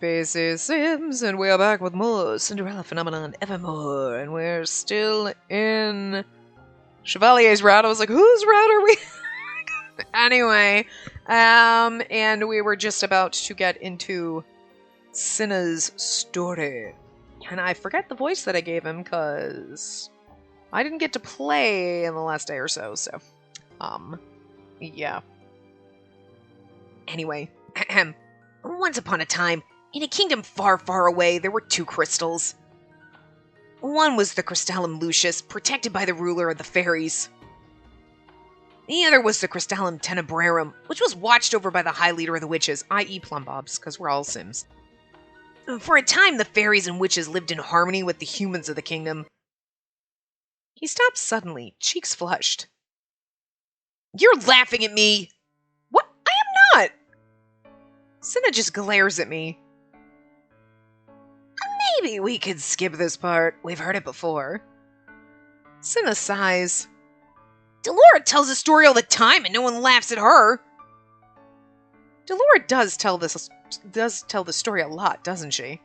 Spacey Sims, and we are back with more Cinderella Phenomenon Evermore, and we're still in Chevalier's route. I was like, whose route are we? Anyway, and we were just about to get into Cinna's story. And I forget the voice that I gave him, because I didn't get to play in the last day or so, yeah. Anyway, once upon a time, in a kingdom far, far away, there were two crystals. One was the Crystallum Lucius, protected by the ruler of the fairies. The other was the Crystallum Tenebrarum, which was watched over by the high leader of the witches, i.e. Plumbobs, because we're all Sims. For a time, the fairies and witches lived in harmony with the humans of the kingdom. He stopped suddenly, cheeks flushed. "You're laughing at me!" "What? I am not!" Cinna just glares at me. "Maybe we could skip this part. We've heard it before." Cinna sighs. "Delora tells a story all the time and no one laughs at her." Delora does tell the story a lot, doesn't she?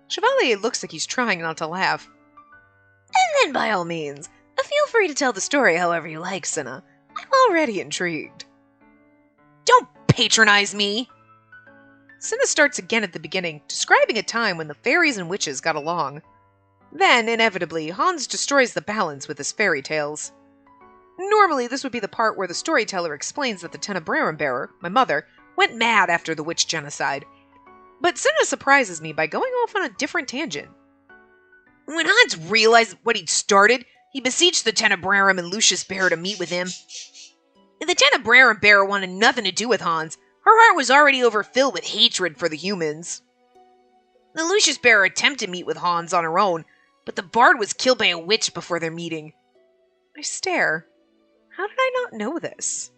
Chevalier looks like he's trying not to laugh. "And then by all means, feel free to tell the story however you like, Cinna. I'm already intrigued." "Don't patronize me!" Cinna starts again at the beginning, describing a time when the fairies and witches got along. Then, inevitably, Hans destroys the balance with his fairy tales. Normally, this would be the part where the storyteller explains that the Tenebrarum bearer, my mother, went mad after the witch genocide. But Cinna surprises me by going off on a different tangent. When Hans realized what he'd started, he besieged the Tenebrarum and Lucius bearer to meet with him. The Tenebrarum bearer wanted nothing to do with Hans. Her heart was already overfilled with hatred for the humans. The Lucius bearer attempted to meet with Hans on her own, but the bard was killed by a witch before their meeting. I stare. How did I not know this?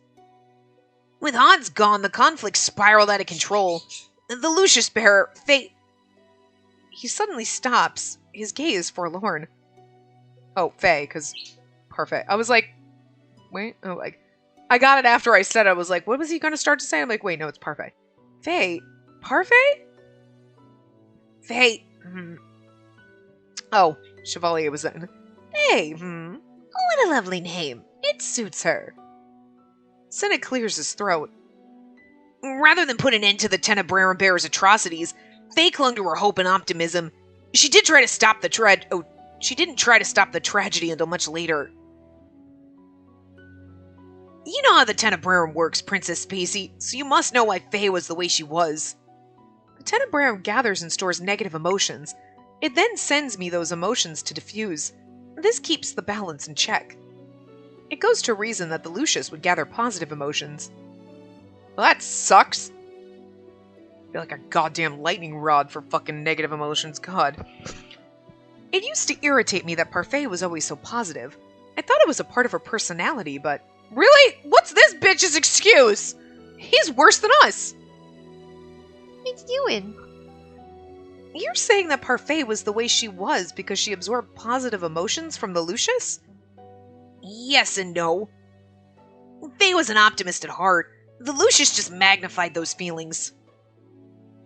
With Hans gone, the conflict spiraled out of control. The Lucius bearer, He suddenly stops, his gaze forlorn. Oh, Faye, because Parfait. I was like, wait, I got it after I said it. I was like, what was he going to start to say? I'm like, wait, no, it's Parfait. Faye? Parfait? Faye. Oh, Chevalier was in. Hey, what a lovely name. It suits her. Cinna clears his throat. Rather than put an end to the Tenebrarum bearer's atrocities, Faye clung to her hope and optimism. She didn't try to stop the tragedy until much later. You know how the Tenebrarum works, Princess Spacey, so you must know why Faye was the way she was. The Tenebrarum gathers and stores negative emotions. It then sends me those emotions to diffuse. This keeps the balance in check. It goes to reason that the Lucius would gather positive emotions. Well, that sucks. I feel like a goddamn lightning rod for fucking negative emotions, God. It used to irritate me that Parfait was always so positive. I thought it was a part of her personality, but... Really? What's this bitch's excuse? He's worse than us. What you doing? You're saying that Parfait was the way she was because she absorbed positive emotions from the Lucius? Yes and no. Faye was an optimist at heart. The Lucius just magnified those feelings.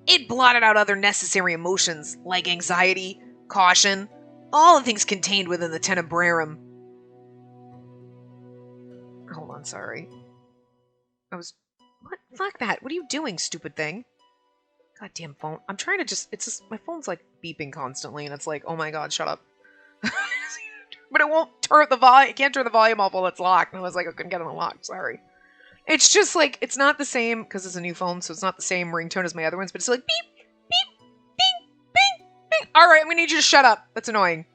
It blotted out other necessary emotions, like anxiety, caution, all the things contained within the Tenebrarum. Hold on, sorry. What? Fuck that. What are you doing, stupid thing? Goddamn phone. I'm trying to my phone's like beeping constantly, and it's like, oh my god, shut up. But it won't turn the volume. It can't turn the volume off while it's locked. And I was like, I couldn't get it unlocked. Sorry. It's just like, it's not the same, because it's a new phone, so it's not the same ringtone as my other ones, but it's like beep, beep, bing, bing, bing. Alright, I'm gonna need you to shut up. That's annoying.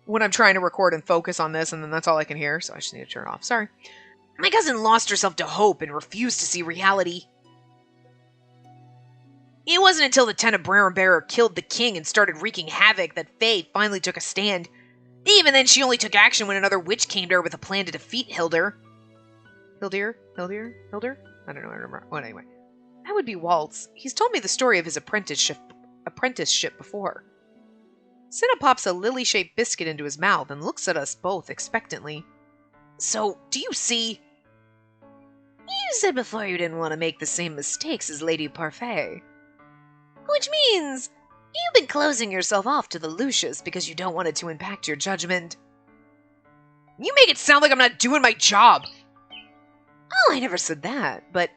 When I'm trying to record and focus on this, and then that's all I can hear, so I just need to turn it off. Sorry. My cousin lost herself to hope and refused to see reality. It wasn't until the Tenebrarum bearer killed the king and started wreaking havoc that Faye finally took a stand. Even then, she only took action when another witch came to her with a plan to defeat Hildur? I don't know, I remember. Well, anyway. That would be Waltz. He's told me the story of his apprenticeship before. Cinna pops a lily-shaped biscuit into his mouth and looks at us both expectantly. So, do you see? You said before you didn't want to make the same mistakes as Lady Parfait. Which means you've been closing yourself off to the Lucius because you don't want it to impact your judgment. You make it sound like I'm not doing my job. Oh, I never said that, but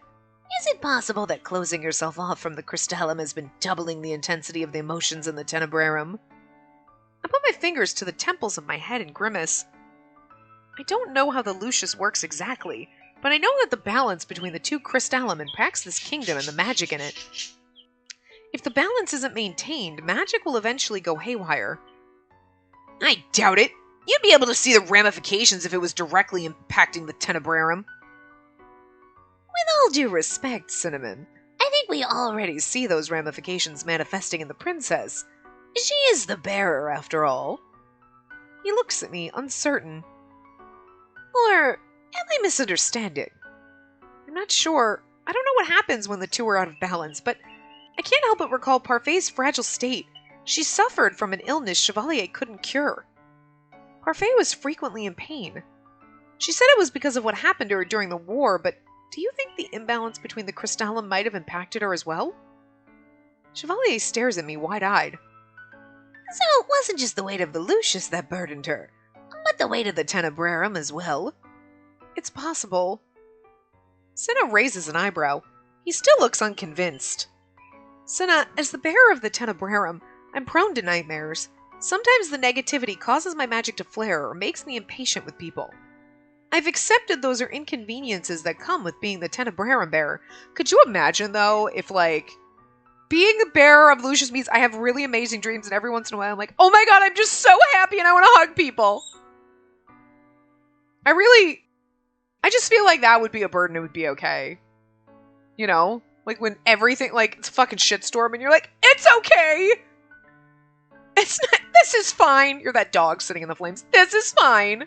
is it possible that closing yourself off from the crystallum has been doubling the intensity of the emotions in the tenebrarum? I put my fingers to the temples of my head and grimace. I don't know how the Lucius works exactly, but I know that the balance between the two crystallum impacts this kingdom and the magic in it. If the balance isn't maintained, magic will eventually go haywire. I doubt it. You'd be able to see the ramifications if it was directly impacting the tenebrarum. With all due respect, Cinnamon, I think we already see those ramifications manifesting in the princess. She is the bearer, after all. He looks at me, uncertain. Or am I misunderstanding? I'm not sure. I don't know what happens when the two are out of balance, but I can't help but recall Parfait's fragile state. She suffered from an illness Chevalier couldn't cure. Parfait was frequently in pain. She said it was because of what happened to her during the war, but do you think the imbalance between the crystallum might have impacted her as well? Chevalier stares at me wide-eyed. So it wasn't just the weight of the Lucius that burdened her, but the weight of the tenebrarum as well? It's possible. Cinna raises an eyebrow. He still looks unconvinced. Cinna, as the bearer of the tenebrarum, I'm prone to nightmares. Sometimes the negativity causes my magic to flare or makes me impatient with people. I've accepted those are inconveniences that come with being the tenebrarum bearer. Could you imagine, though, if, like, being the bearer of Lucius means I have really amazing dreams and every once in a while I'm like, oh my god, I'm just so happy and I want to hug people. I just feel like that would be a burden. It would be okay. You know? Like when everything, like, it's a fucking shitstorm and you're like, it's okay! It's not, this is fine. You're that dog sitting in the flames. This is fine.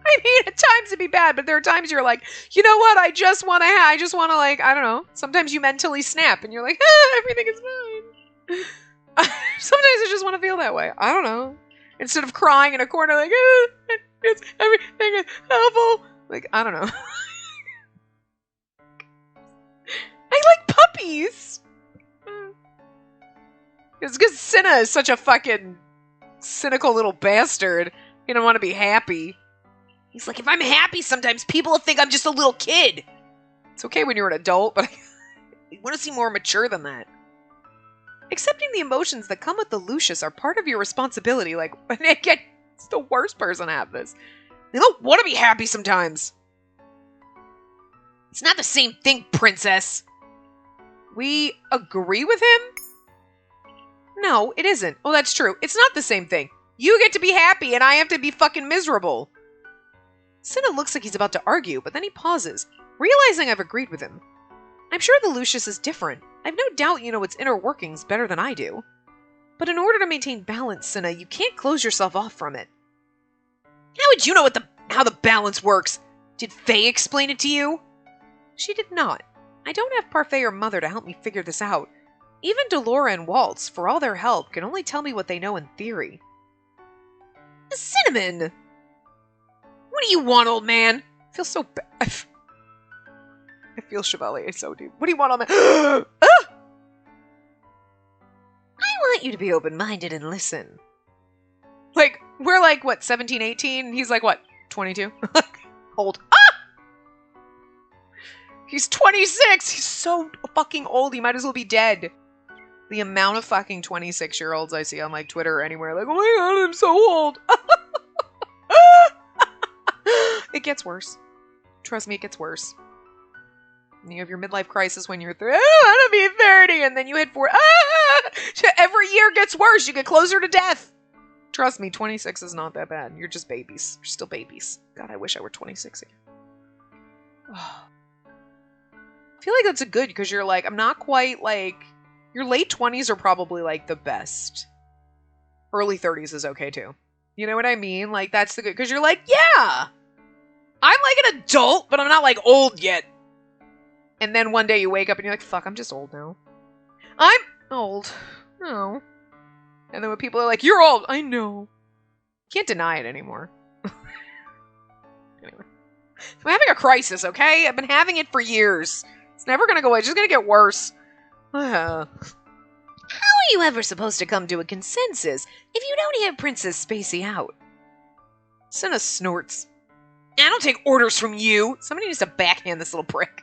I mean, at times it'd be bad, but there are times you're like, you know what? I just want to, like, I don't know. Sometimes you mentally snap and you're like, everything is fine. Sometimes I just want to feel that way. I don't know. Instead of crying in a corner like, everything is awful. Like, I don't know. I like puppies. It's because Cinna is such a fucking cynical little bastard. He don't want to be happy. He's like, if I'm happy sometimes, people will think I'm just a little kid. It's okay when you're an adult, but I want to seem more mature than that. Accepting the emotions that come with the Lucius are part of your responsibility. Like, it's the worst person to have this. They don't want to be happy sometimes. It's not the same thing, princess. We agree with him? No, it isn't. Oh, that's true. It's not the same thing. You get to be happy and I have to be fucking miserable. Cinna looks like he's about to argue, but then he pauses, realizing I've agreed with him. I'm sure the Lucius is different. I've no doubt you know its inner workings better than I do. But in order to maintain balance, Cinna, you can't close yourself off from it. How would you know how the balance works? Did Faye explain it to you? She did not. I don't have Parfait or Mother to help me figure this out. Even Delora and Waltz, for all their help, can only tell me what they know in theory. Cinnamon! What do you want, old man? I feel so bad. I feel Chevalier so deep. What do you want, old man? Ah! I want you to be open-minded and listen. Like, we're like, what, 17, 18? He's like, what, 22? Old. Ah! He's 26! He's so fucking old, he might as well be dead. The amount of fucking 26-year-olds I see on, like, Twitter or anywhere, like, oh my god, I'm so old. It gets worse. Trust me, it gets worse. You have your midlife crisis when you're I want to be 30, and then you hit 40. Every year gets worse. You get closer to death. Trust me, 26 is not that bad. You're just babies. You're still babies. God, I wish I were 26 again. I feel like that's a good, because you're like, I'm not quite like, your late 20s are probably like the best. Early 30s is okay too. You know what I mean? Like, that's the good, because you're like, yeah, I'm like an adult, but I'm not like old yet. And then one day you wake up and you're like, fuck, I'm just old now. I'm old. No. And then when people are like, you're old, I know. Can't deny it anymore. Anyway. I'm having a crisis, okay? I've been having it for years. It's never gonna go away. It's just gonna get worse. How are you ever supposed to come to a consensus if you don't hear Princess Spacey out? Cinna snorts. I don't take orders from you. Somebody needs to backhand this little prick.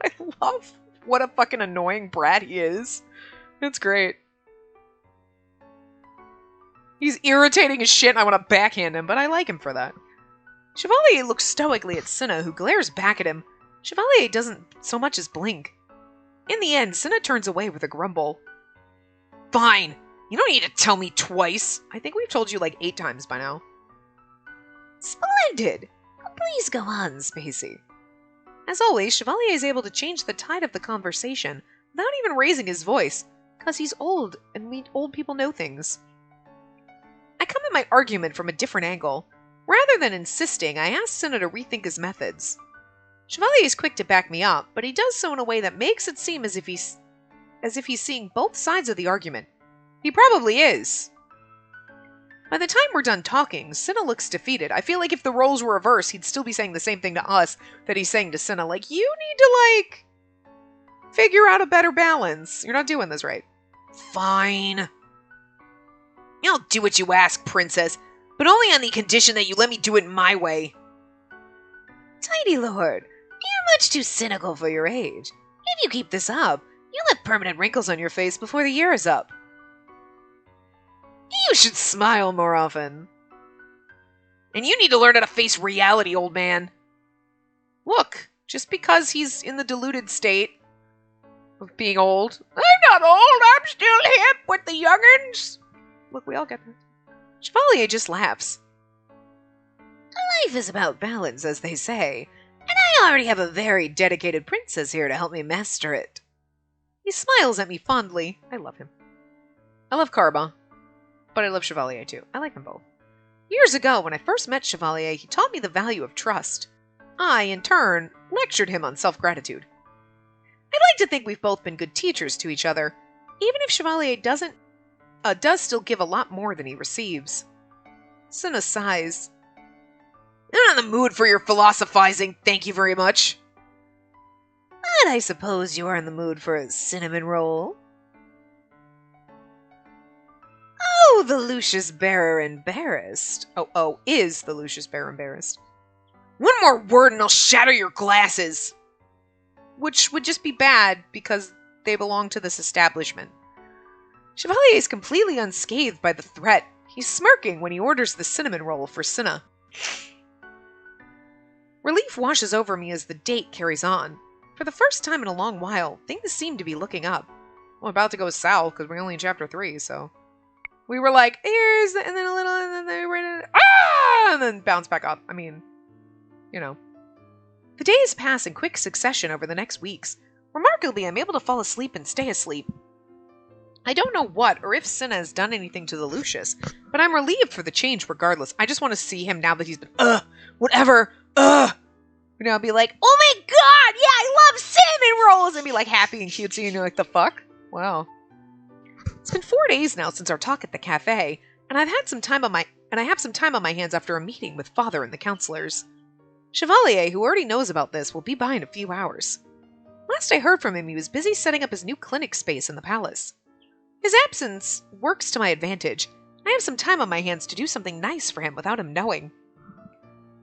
I love what a fucking annoying brat he is. It's great. He's irritating as shit and I want to backhand him, but I like him for that. Chevalier looks stoically at Cinna, who glares back at him. Chevalier doesn't so much as blink. In the end, Cinna turns away with a grumble. Fine. You don't need to tell me twice. I think we've told you like 8 times by now. Splendid. Please go on, Spacey. As always, Chevalier is able to change the tide of the conversation without even raising his voice, because he's old, and old people know things. I come at my argument from a different angle. Rather than insisting, I ask Cinna to rethink his methods. Chevalier is quick to back me up, but he does so in a way that makes it seem as if he's seeing both sides of the argument. He probably is. By the time we're done talking, Cinna looks defeated. I feel like if the roles were reversed, he'd still be saying the same thing to us that he's saying to Cinna. Like, you need to, figure out a better balance. You're not doing this right. Fine. I'll do what you ask, princess, but only on the condition that you let me do it my way. Tidy Lord, you're much too cynical for your age. If you keep this up, you'll have permanent wrinkles on your face before the year is up. You should smile more often. And you need to learn how to face reality, old man. Look, just because he's in the deluded state of being old. I'm not old, I'm still hip with the young'uns. Look, we all get that. Chevalier just laughs. Life is about balance, as they say, and I already have a very dedicated princess here to help me master it. He smiles at me fondly. I love him. I love Karma, but I love Chevalier too. I like them both. Years ago, when I first met Chevalier, he taught me the value of trust. I, in turn, lectured him on self-gratitude. I'd like to think we've both been good teachers to each other, even if Chevalier does still give a lot more than he receives. Cinna sighs. I'm not in the mood for your philosophizing, thank you very much. But I suppose you are in the mood for a cinnamon roll. Oh, the Lucius Bearer embarrassed. Is the Lucius Bearer embarrassed? One more word and I'll shatter your glasses. Which would just be bad because they belong to this establishment. Chevalier is completely unscathed by the threat. He's smirking when he orders the cinnamon roll for Cinna. Relief washes over me as the date carries on. For the first time in a long while, things seem to be looking up. Well, about to go south because we're only in chapter 3, so... We were like, here's... And then a little... And then they were... And then bounce back up. I mean, you know. The days pass in quick succession over the next weeks. Remarkably, I'm able to fall asleep and stay asleep. I don't know what or if Cinna has done anything to the Lucius, but I'm relieved for the change regardless. I just want to see him now that he's been, whatever, You know, be like, oh my god, yeah, I love cinnamon rolls, and be like happy and cutesy, and you're like, the fuck? Wow. It's been 4 days now since our talk at the cafe, and I have some time on my hands after a meeting with Father and the counselors. Chevalier, who already knows about this, will be by in a few hours. Last I heard from him, he was busy setting up his new clinic space in the palace. His absence works to my advantage. I have some time on my hands to do something nice for him without him knowing.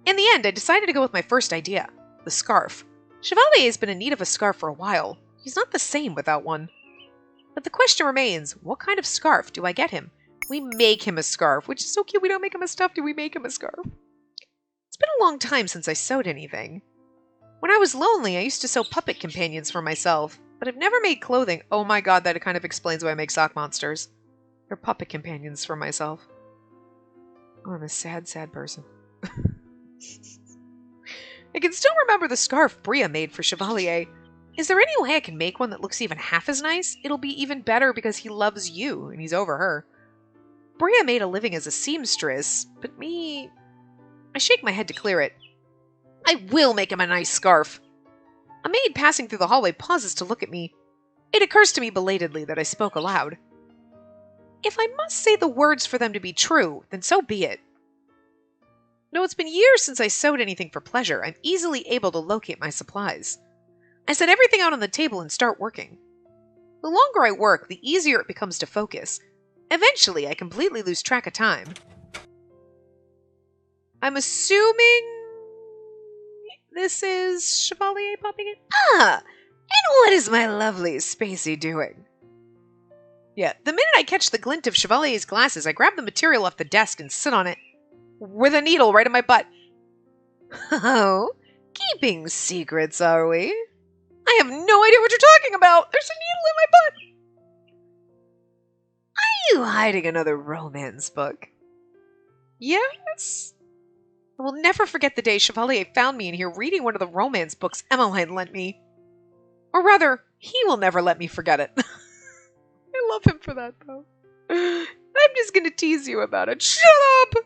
In the end, I decided to go with my first idea, the scarf. Chevalier has been in need of a scarf for a while. He's not the same without one. But the question remains, what kind of scarf do I get him? We make him a scarf, which is so cute. We don't make him a stuff, do we make him a scarf? It's been a long time since I sewed anything. When I was lonely, I used to sew puppet companions for myself, but I've never made clothing. Oh my god, that kind of explains why I make sock monsters. They're puppet companions for myself. Oh, I'm a sad, sad person. I can still remember the scarf Bria made for Chevalier. Is there any way I can make one that looks even half as nice? It'll be even better because he loves you, and he's over her. Bria made a living as a seamstress, but me... I shake my head to clear it. I will make him a nice scarf. A maid passing through the hallway pauses to look at me. It occurs to me belatedly that I spoke aloud. If I must say the words for them to be true, then so be it. Though it's been years since I sewed anything for pleasure, I'm easily able to locate my supplies. I set everything out on the table and start working. The longer I work, the easier it becomes to focus. Eventually, I completely lose track of time. I'm assuming this is Chevalier popping in? Ah! And what is my lovely Spacey doing? Yeah, the minute I catch the glint of Chevalier's glasses, I grab the material off the desk and sit on it with a needle right in my butt. Oh, keeping secrets, are we? I have no idea what you're talking about. There's a needle in my butt. Are you hiding another romance book? Yes. I will never forget the day Chevalier found me in here reading one of the romance books Emmeline lent me. Or rather, he will never let me forget it. I love him for that, though. I'm just gonna tease you about it. Shut up!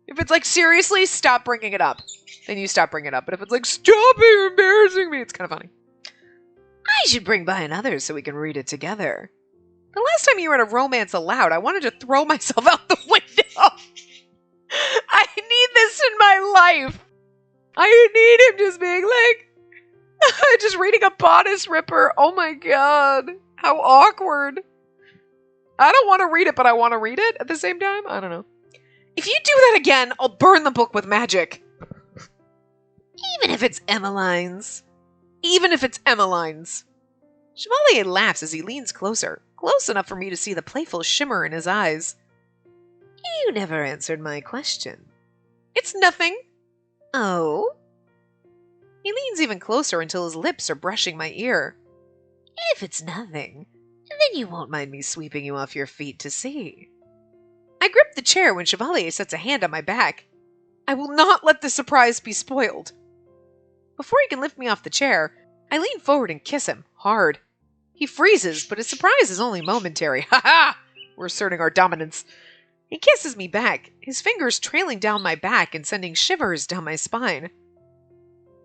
If it's like, seriously, stop bringing it up, then you stop bringing it up. But if it's like, stop it, you're embarrassing me, it's kind of funny. I should bring by another so we can read it together. The last time you read a romance aloud, I wanted to throw myself out the window. I need this in my life. I need him just being like, just reading a bodice ripper. Oh my god. How awkward. I don't want to read it, but I want to read it at the same time. I don't know. If you do that again, I'll burn the book with magic. Even if it's Emmeline's. Even if it's Emmeline's. Chevalier laughs as he leans closer, close enough for me to see the playful shimmer in his eyes. You never answered my question. It's nothing. Oh? He leans even closer until his lips are brushing my ear. If it's nothing, then you won't mind me sweeping you off your feet to see. I grip the chair when Chevalier sets a hand on my back. I will not let the surprise be spoiled. Before he can lift me off the chair, I lean forward and kiss him, hard. He freezes, but his surprise is only momentary. Ha ha! We're asserting our dominance. He kisses me back, his fingers trailing down my back and sending shivers down my spine.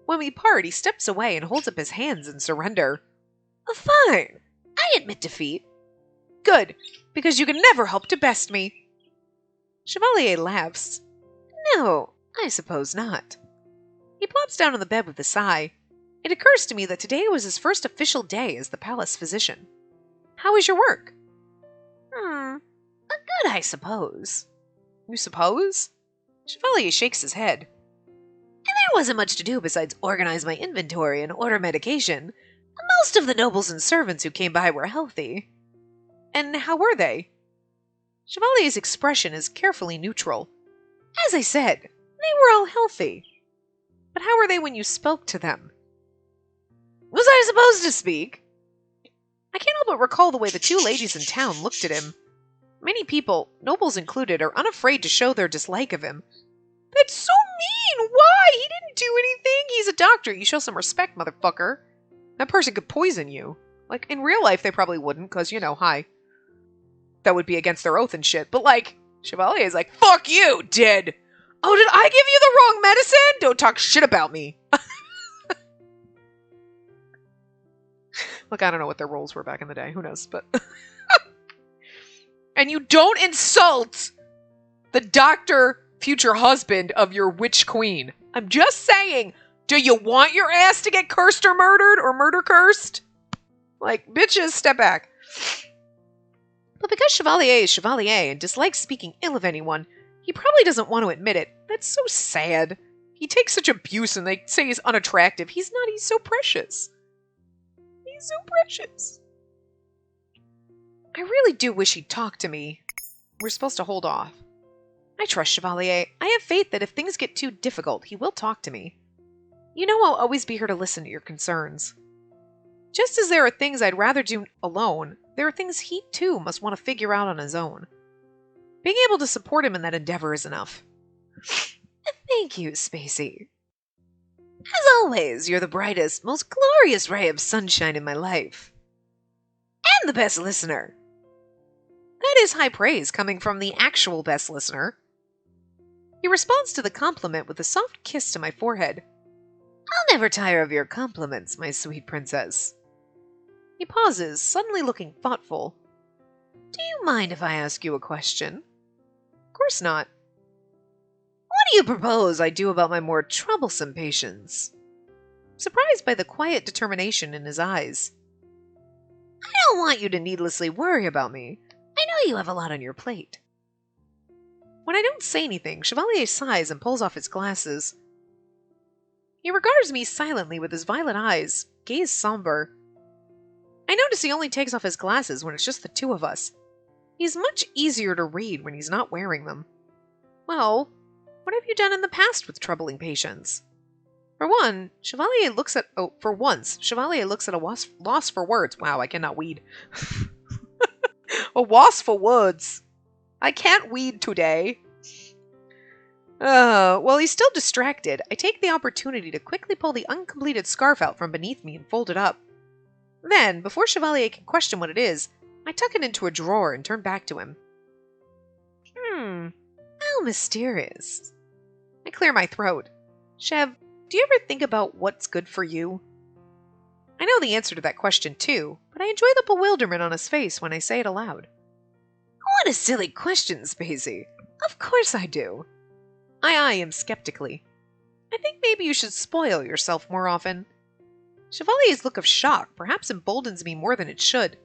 When we part, he steps away and holds up his hands in surrender. Fine. I admit defeat. Good, because you can never hope to best me. Chevalier laughs. No, I suppose not. He plops down on the bed with a sigh. It occurs to me that today was his first official day as the palace physician. How is your work? Good, I suppose. You suppose? Chevalier shakes his head. And there wasn't much to do besides organize my inventory and order medication. Most of the nobles and servants who came by were healthy. And how were they? Chevalier's expression is carefully neutral. As I said, they were all healthy. But how were they when you spoke to them? Was I supposed to speak? I can't help but recall the way the two ladies in town looked at him. Many people, nobles included, are unafraid to show their dislike of him. That's so mean! Why? He didn't do anything! He's a doctor! You show some respect, motherfucker. That person could poison you. Like, in real life, they probably wouldn't, because, you know, hi. That would be against their oath and shit. But, like, Chevalier is like, fuck you, did! Oh, did I give you the wrong medicine? Don't talk shit about me. Look, I don't know what their roles were back in the day. Who knows? But... And you don't insult the doctor, future husband of your witch queen. I'm just saying, do you want your ass to get cursed or murder cursed? Like, bitches, step back. But because Chevalier is Chevalier and dislikes speaking ill of anyone, he probably doesn't want to admit it. That's so sad. He takes such abuse and they say he's unattractive. He's not, he's so precious. He's so precious. I really do wish he'd talk to me. We're supposed to hold off. I trust Chevalier. I have faith that if things get too difficult, he will talk to me. You know I'll always be here to listen to your concerns. Just as there are things I'd rather do alone, there are things he, too, must want to figure out on his own. Being able to support him in that endeavor is enough. Thank you, Spacey. As always, you're the brightest, most glorious ray of sunshine in my life. And the best listener. That is high praise coming from the actual best listener. He responds to the compliment with a soft kiss to my forehead. I'll never tire of your compliments, my sweet princess. He pauses, suddenly looking thoughtful. Do you mind if I ask you a question? Of course not. What do you propose I do about my more troublesome patients? surprised by the quiet determination in his eyes. I don't want you to needlessly worry about me. I know you have a lot on your plate. When I don't say anything, Chevalier sighs and pulls off his glasses. He regards me silently with his violet eyes, gaze somber. I notice he only takes off his glasses when it's just the two of us. He's much easier to read when he's not wearing them. Well, what have you done in the past with troubling patients? For once, Chevalier looks at a loss for words. Wow, I cannot weed. A loss for words. I can't weed today. While he's still distracted, I take the opportunity to quickly pull the uncompleted scarf out from beneath me and fold it up. Then, before Chevalier can question what it is, I tuck it into a drawer and turn back to him. How mysterious. I clear my throat. Chev, do you ever think about what's good for you? I know the answer to that question too, but I enjoy the bewilderment on his face when I say it aloud. What a silly question, Spacey. Of course I do. I eye him skeptically. I think maybe you should spoil yourself more often. Chevalier's look of shock perhaps emboldens me more than it should.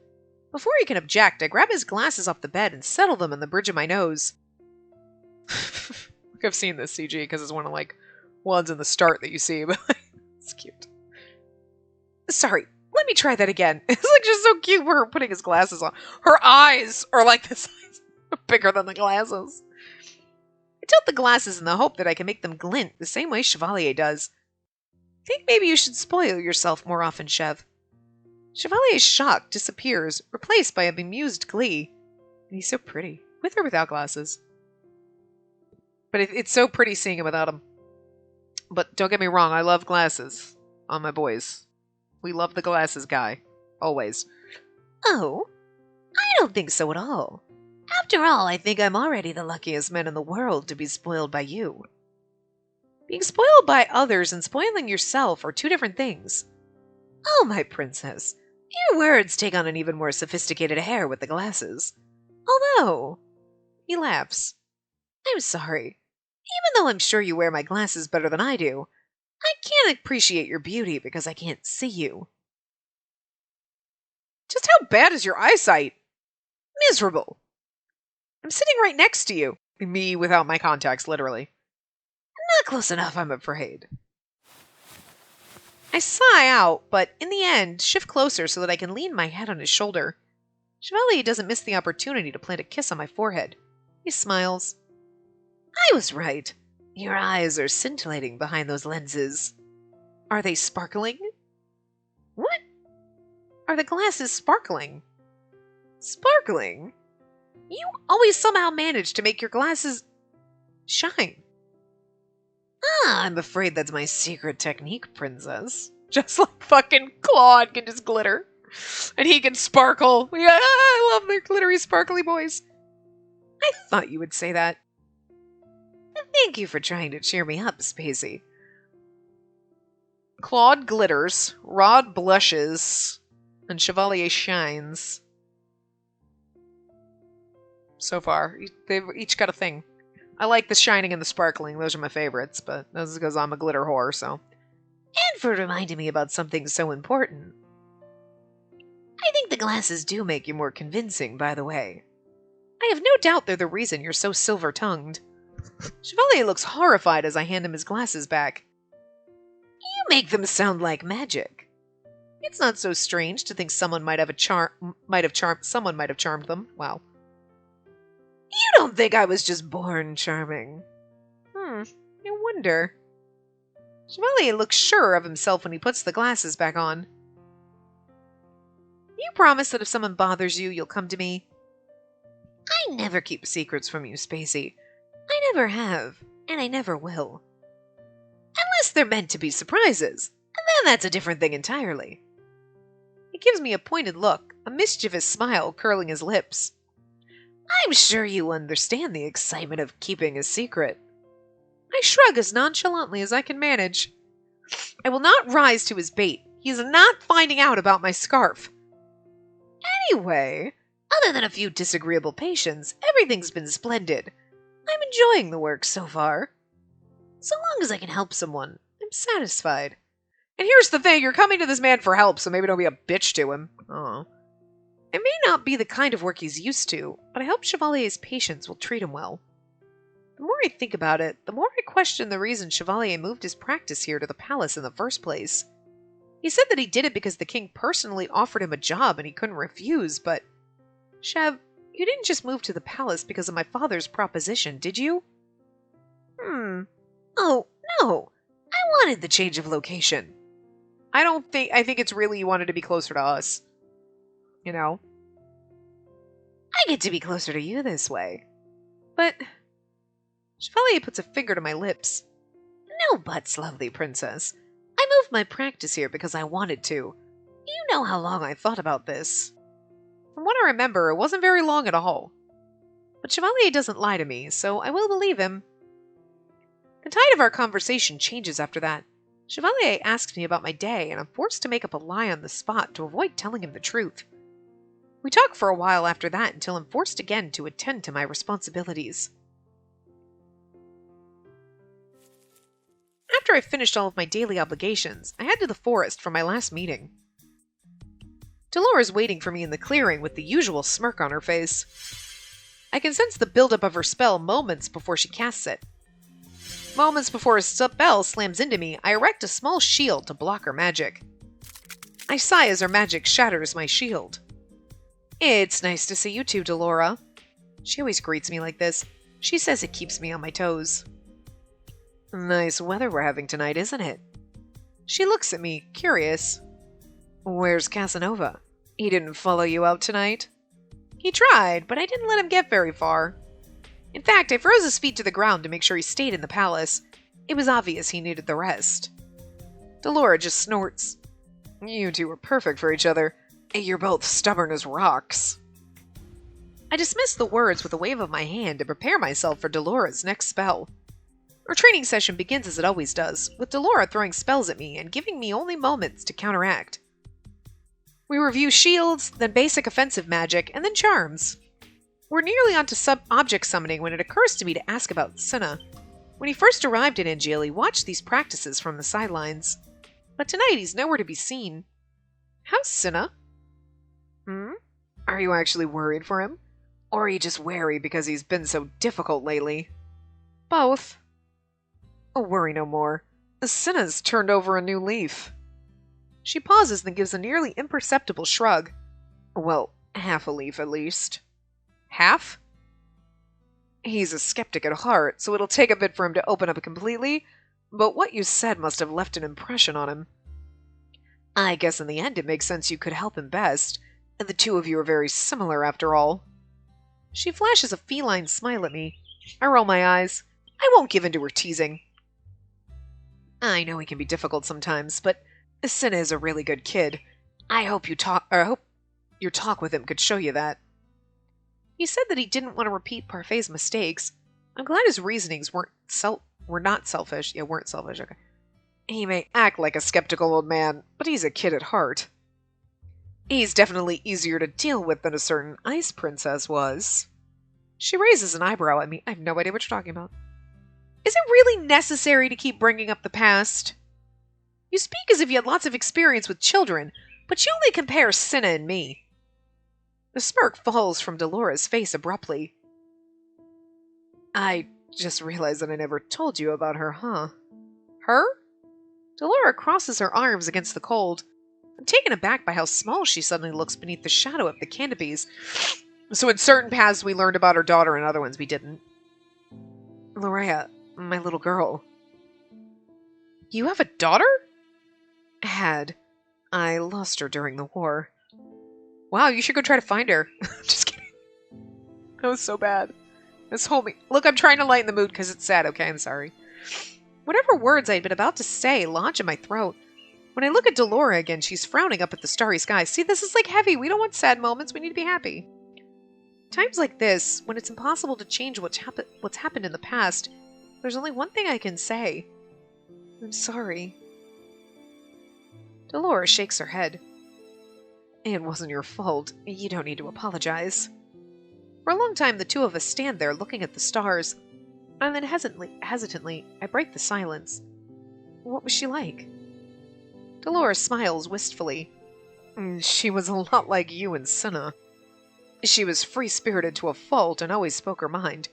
Before he can object, I grab his glasses off the bed and settle them on the bridge of my nose. I've seen this CG because it's one of ones in the start that you see, but it's cute. Sorry, let me try that again. It's just so cute for her putting his glasses on. Her eyes are like the size bigger than the glasses. I tilt the glasses in the hope that I can make them glint the same way Chevalier does. I think maybe you should spoil yourself more often, Chev. Chevalier's shock disappears, replaced by a bemused glee. And he's so pretty, with or without glasses. But it's so pretty seeing him without them. But don't get me wrong, I love glasses on my boys. We love the glasses guy. Always. Oh, I don't think so at all. After all, I think I'm already the luckiest man in the world to be spoiled by you. Being spoiled by others and spoiling yourself are two different things. Oh, my princess, your words take on an even more sophisticated air with the glasses. Although, he laughs. I'm sorry. Even though I'm sure you wear my glasses better than I do, I can't appreciate your beauty because I can't see you. Just how bad is your eyesight? Miserable. I'm sitting right next to you. Me without my contacts, literally. Not close enough, I'm afraid. I sigh out, but in the end, shift closer so that I can lean my head on his shoulder. Chevalier doesn't miss the opportunity to plant a kiss on my forehead. He smiles. I was right. Your eyes are scintillating behind those lenses. Are they sparkling? What? Are the glasses sparkling? Sparkling? You always somehow manage to make your glasses shine. Ah, I'm afraid that's my secret technique, princess. Just like fucking Claude can just glitter. And he can sparkle. Yeah, I love their glittery, sparkly boys. I thought you would say that. Thank you for trying to cheer me up, Spacey. Claude glitters, Rod blushes, and Chevalier shines. So far, they've each got a thing. I like the shining and the sparkling. Those are my favorites, but that's because I'm a glitter whore, so. And for reminding me about something so important. I think the glasses do make you more convincing, by the way. I have no doubt they're the reason you're so silver-tongued. Chevalier looks horrified as I hand him his glasses back. You make them sound like magic. It's not so strange to think someone might have charmed them. Wow. You don't think I was just born charming? I wonder. Chevalier looks sure of himself when he puts the glasses back on. You promise that if someone bothers you, you'll come to me? I never keep secrets from you, Spacey. I never have, and I never will. Unless they're meant to be surprises, and then that's a different thing entirely. He gives me a pointed look, a mischievous smile curling his lips. I'm sure you understand the excitement of keeping a secret. I shrug as nonchalantly as I can manage. I will not rise to his bait. He is not finding out about my scarf. Anyway, other than a few disagreeable patients, everything's been splendid. I'm enjoying the work so far. So long as I can help someone, I'm satisfied. And here's the thing, you're coming to this man for help, so maybe don't be a bitch to him. Oh. It may not be the kind of work he's used to, but I hope Chevalier's patience will treat him well. The more I think about it, the more I question the reason Chevalier moved his practice here to the palace in the first place. He said that he did it because the king personally offered him a job and he couldn't refuse, but... Chev, you didn't just move to the palace because of my father's proposition, did you? Oh, no. I wanted the change of location. I think it's really you wanted to be closer to us. You know? I get to be closer to you this way. But... Chevalier puts a finger to my lips. No buts, lovely princess. I moved my practice here because I wanted to. You know how long I thought about this. From what I remember, it wasn't very long at all. But Chevalier doesn't lie to me, so I will believe him. The tide of our conversation changes after that. Chevalier asks me about my day, and I'm forced to make up a lie on the spot to avoid telling him the truth. We talk for a while after that until I'm forced again to attend to my responsibilities. After I finished all of my daily obligations, I head to the forest for my last meeting. Delora's waiting for me in the clearing with the usual smirk on her face. I can sense the buildup of her spell moments before she casts it. Moments before her spell slams into me, I erect a small shield to block her magic. I sigh as her magic shatters my shield. It's nice to see you too, Delora. She always greets me like this. She says it keeps me on my toes. Nice weather we're having tonight, isn't it? She looks at me, curious. Where's Casanova? He didn't follow you out tonight? He tried, but I didn't let him get very far. In fact, I froze his feet to the ground to make sure he stayed in the palace. It was obvious he needed the rest. Delora just snorts. You two are perfect for each other. You're both stubborn as rocks. I dismiss the words with a wave of my hand to prepare myself for Delora's next spell. Our training session begins as it always does, with Delora throwing spells at me and giving me only moments to counteract. We review shields, then basic offensive magic, and then charms. We're nearly onto object summoning when it occurs to me to ask about Cinna. When he first arrived in Angeal, he watched these practices from the sidelines. But tonight he's nowhere to be seen. How's Cinna? Are you actually worried for him? Or are you just wary because he's been so difficult lately? Both. Oh, worry no more. Cinna's turned over a new leaf. She pauses, then gives a nearly imperceptible shrug. Well, half a leaf at least. Half? He's a skeptic at heart, so it'll take a bit for him to open up completely, but what you said must have left an impression on him. I guess in the end it makes sense you could help him best. The two of you are very similar after all. She flashes a feline smile at me. I roll my eyes. I won't give in to her teasing. I know he can be difficult sometimes, but Cinna is a really good kid. I hope your talk with him could show you that. He said that he didn't want to repeat Parfait's mistakes. I'm glad his reasonings were not selfish. Yeah, weren't selfish. Okay. He may act like a skeptical old man, but he's a kid at heart. He's definitely easier to deal with than a certain ice princess was. She raises an eyebrow at me. I have no idea what you're talking about. Is it really necessary to keep bringing up the past? You speak as if you had lots of experience with children, but you only compare Cinna and me. The smirk falls from Delora's face abruptly. I just realized that I never told you about her, huh? Her? Delora crosses her arms against the cold. I'm taken aback by how small she suddenly looks beneath the shadow of the canopies. So in certain paths we learned about her daughter, and other ones we didn't. Lorea, my little girl. You have a daughter? Had. I lost her during the war. Wow, you should go try to find her. Just kidding. That was so bad. This whole Look, I'm trying to lighten the mood because it's sad, okay? I'm sorry. Whatever words I had been about to say lodge in my throat. When I look at Delora again, she's frowning up at the starry sky. See, this is like heavy. We don't want sad moments. We need to be happy. Times like this, when it's impossible to change what's happened in the past, there's only one thing I can say. I'm sorry. Delora shakes her head. It wasn't your fault. You don't need to apologize. For a long time, the two of us stand there looking at the stars, and then hesitantly, I break the silence. What was she like? Delora smiles wistfully. She was a lot like you and Cinna. She was free-spirited to a fault and always spoke her mind.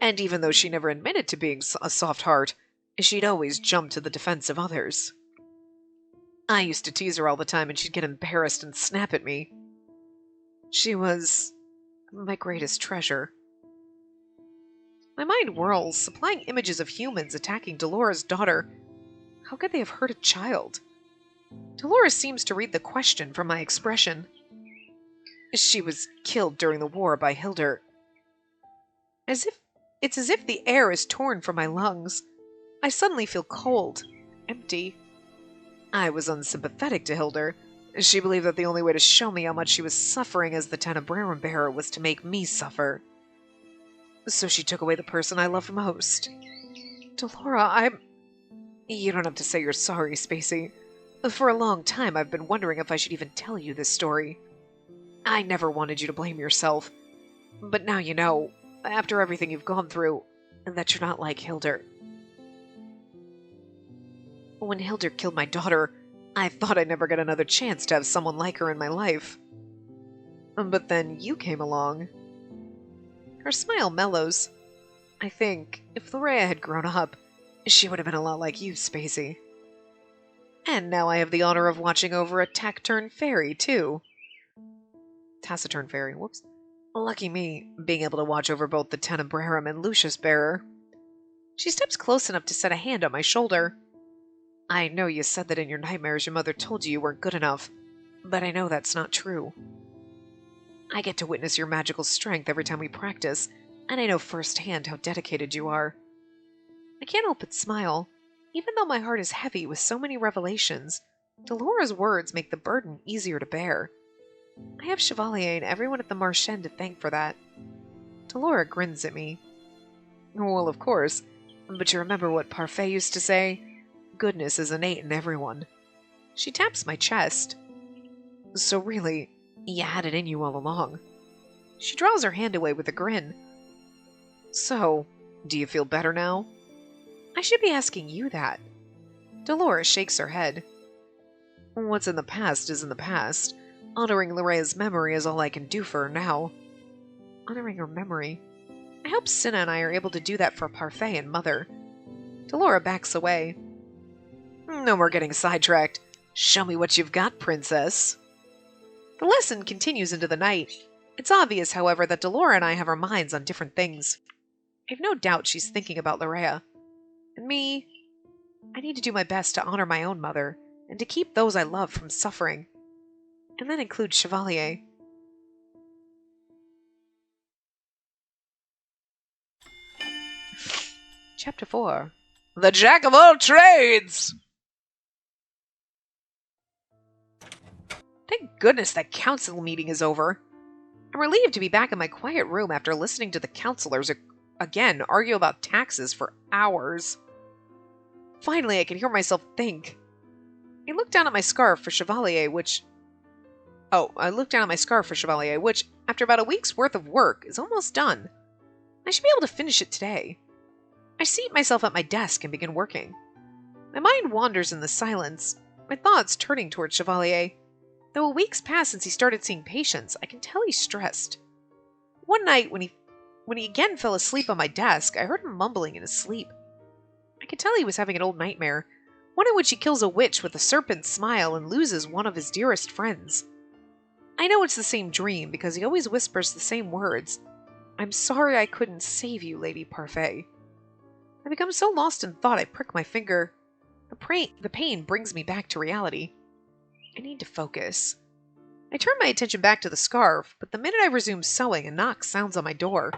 And even though she never admitted to being a soft heart, she'd always jump to the defense of others. I used to tease her all the time and she'd get embarrassed and snap at me. She was my greatest treasure. My mind whirls, supplying images of humans attacking Delora's daughter. How could they have hurt a child? Delora seems to read the question from my expression. She was killed during the war by Hildur. It's as if the air is torn from my lungs. I suddenly feel cold, empty. I was unsympathetic to Hildur. She believed that the only way to show me how much she was suffering as the Tenebrarum bearer was to make me suffer. So she took away the person I loved most. Delora, You don't have to say you're sorry, Spacey. For a long time I've been wondering if I should even tell you this story. I never wanted you to blame yourself. But now you know, after everything you've gone through, that you're not like Hildur. When Hildur killed my daughter, I thought I'd never get another chance to have someone like her in my life. But then you came along. Her smile mellows. I think, if Lorea had grown up, she would have been a lot like you, Spacey. And now I have the honor of watching over a taciturn fairy, too. Taciturn fairy, whoops. Lucky me, being able to watch over both the Tenebrarum and Lucius Bearer. She steps close enough to set a hand on my shoulder. I know you said that in your nightmares your mother told you weren't good enough, but I know that's not true. I get to witness your magical strength every time we practice, and I know firsthand how dedicated you are. I can't help but smile. Even though my heart is heavy with so many revelations, Delora's words make the burden easier to bear. I have Chevalier and everyone at the Marchen to thank for that. Delora grins at me. Well, of course, but you remember what Parfait used to say? Goodness is innate in everyone. She taps my chest. So really, you had it in you all along. She draws her hand away with a grin. So, do you feel better now? I should be asking you that. Delora shakes her head. What's in the past is in the past. Honoring Lorea's memory is all I can do for her now. Honoring her memory? I hope Cinna and I are able to do that for Parfait and Mother. Delora backs away. No more getting sidetracked. Show me what you've got, princess. The lesson continues into the night. It's obvious, however, that Delora and I have our minds on different things. I have no doubt she's thinking about Lorea. And me, I need to do my best to honor my own mother, and to keep those I love from suffering. And that includes Chevalier. Chapter 4. The Jack of all trades! Thank goodness that council meeting is over. I'm relieved to be back in my quiet room after listening to the counselors again argue about taxes for hours. Finally, I can hear myself think. I looked down at my scarf for Chevalier, which, after about a week's worth of work, is almost done. I should be able to finish it today. I seat myself at my desk and begin working. My mind wanders in the silence, my thoughts turning toward Chevalier. Though a week's passed since he started seeing patients, I can tell he's stressed. One night, when he again fell asleep on my desk, I heard him mumbling in his sleep. I could tell he was having an old nightmare, one in which he kills a witch with a serpent smile and loses one of his dearest friends. I know it's the same dream because he always whispers the same words. I'm sorry I couldn't save you, Lady Parfait. I become so lost in thought I prick my finger. The pain brings me back to reality. I need to focus. I turn my attention back to the scarf, but the minute I resume sewing, a knock sounds on my door.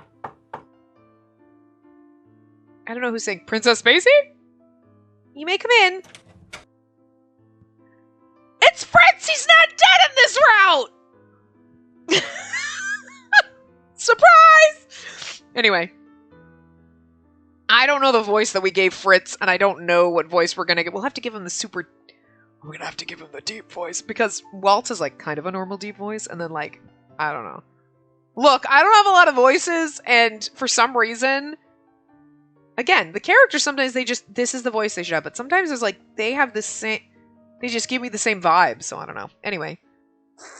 I don't know who's saying, Princess Spacey? You may come in. It's Fritz! He's not dead in this route! Surprise! Anyway. I don't know the voice that we gave Fritz, and I don't know what voice we're gonna get. We're gonna have to give him the deep voice, because Walt is, like, kind of a normal deep voice, and then, like, I don't know. Look, I don't have a lot of voices, and for some reason, again, the characters sometimes this is the voice they should have, but sometimes there's, like, they have this same, They just give me the same vibe, so I don't know. Anyway.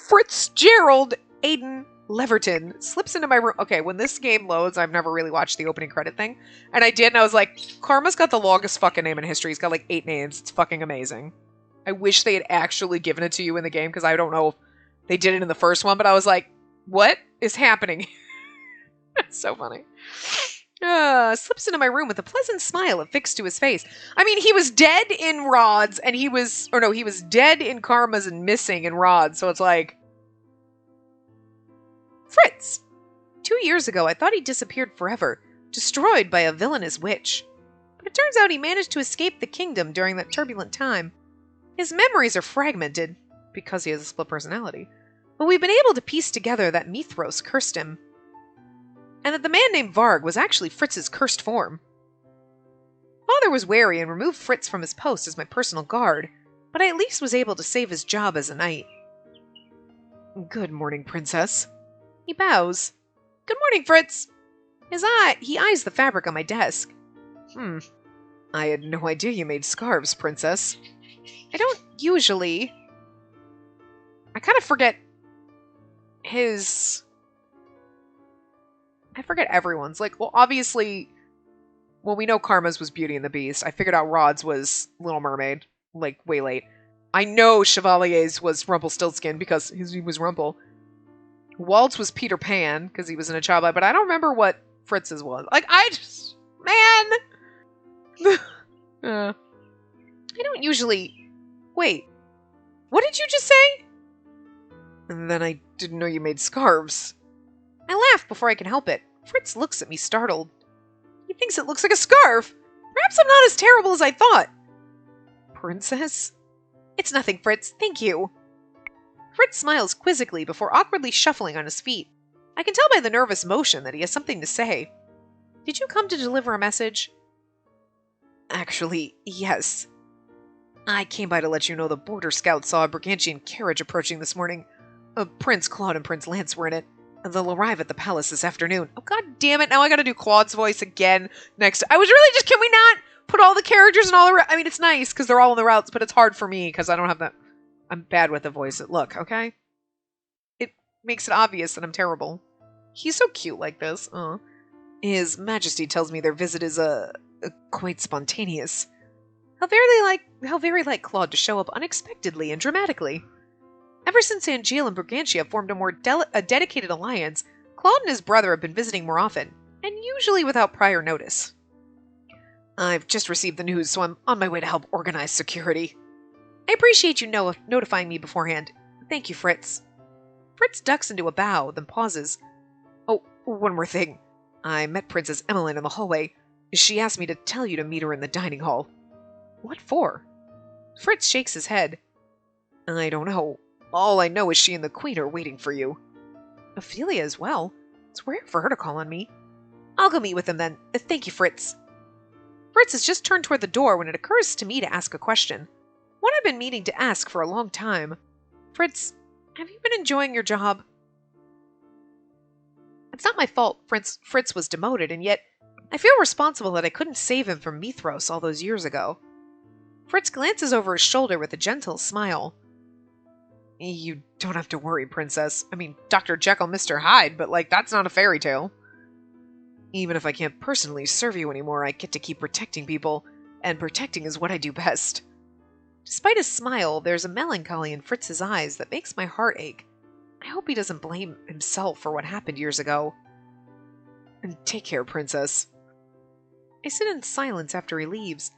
Fitzgerald Aiden Leverton slips into my room. Okay, when this game loads, I've never really watched the opening credit thing. And I did, and I was like, Karma's got the longest fucking name in history. He's got like 8 names. It's fucking amazing. I wish they had actually given it to you in the game, because I don't know if they did it in the first one, but I was like, what is happening? It's so funny. Slips into my room with a pleasant smile affixed to his face. I mean, he was dead in Rod's, and he was dead in Karma's and missing in Rod's, so it's like... Fritz! 2 years ago, I thought he disappeared forever, destroyed by a villainous witch. But it turns out he managed to escape the kingdom during that turbulent time. His memories are fragmented, because he has a split personality, but we've been able to piece together that Mithros cursed him, and that the man named Varg was actually Fritz's cursed form. Father was wary and removed Fritz from his post as my personal guard, but I at least was able to save his job as a knight. Good morning, Princess. He bows. Good morning, Fritz. He eyes the fabric on my desk. I had no idea you made scarves, Princess. I don't usually. I kind of forget I forget everyone's. Like, well, obviously, well, we know Karma's was Beauty and the Beast. I figured out Rod's was Little Mermaid, like, way late. I know Chevalier's was Rumpelstiltskin because he was Rumpel. Walt's was Peter Pan because he was in a child, but I don't remember what Fritz's was. Like, man! I don't usually... Wait, what did you just say? And then I didn't know you made scarves. I laugh before I can help it. Fritz looks at me startled. He thinks it looks like a scarf. Perhaps I'm not as terrible as I thought. Princess? It's nothing, Fritz. Thank you. Fritz smiles quizzically before awkwardly shuffling on his feet. I can tell by the nervous motion that he has something to say. Did you come to deliver a message? Actually, yes. I came by to let you know the border scouts saw a Brigantian carriage approaching this morning. Prince Claude and Prince Lance were in it. They'll arrive at the palace this afternoon. Oh, god damn it. Now I gotta do Claude's voice again next. I was really just, can we not put all the characters and all the, I mean, it's nice because they're all in the routes, but it's hard for me because I don't have that. I'm bad with the voice. Look, okay? It makes it obvious that I'm terrible. He's so cute like this. His Majesty tells me their visit is, quite spontaneous. How very like Claude to show up unexpectedly and dramatically. Ever since Angeal and Brigantia formed a dedicated alliance, Claude and his brother have been visiting more often, and usually without prior notice. I've just received the news, so I'm on my way to help organize security. I appreciate you notifying me beforehand. Thank you, Fritz. Fritz ducks into a bow, then pauses. Oh, one more thing. I met Princess Emmeline in the hallway. She asked me to tell you to meet her in the dining hall. What for? Fritz shakes his head. I don't know. All I know is she and the Queen are waiting for you. Ophelia as well. It's rare for her to call on me. I'll go meet with them then. Thank you, Fritz. Fritz has just turned toward the door when it occurs to me to ask a question. One I've been meaning to ask for a long time. Fritz, have you been enjoying your job? It's not my fault Fritz was demoted, and yet I feel responsible that I couldn't save him from Mithros all those years ago. Fritz glances over his shoulder with a gentle smile. You don't have to worry, Princess. I mean, Dr. Jekyll, Mr. Hyde, but, like, that's not a fairy tale. Even if I can't personally serve you anymore, I get to keep protecting people, and protecting is what I do best. Despite his smile, there's a melancholy in Fritz's eyes that makes my heart ache. I hope he doesn't blame himself for what happened years ago. And take care, Princess. I sit in silence after he leaves,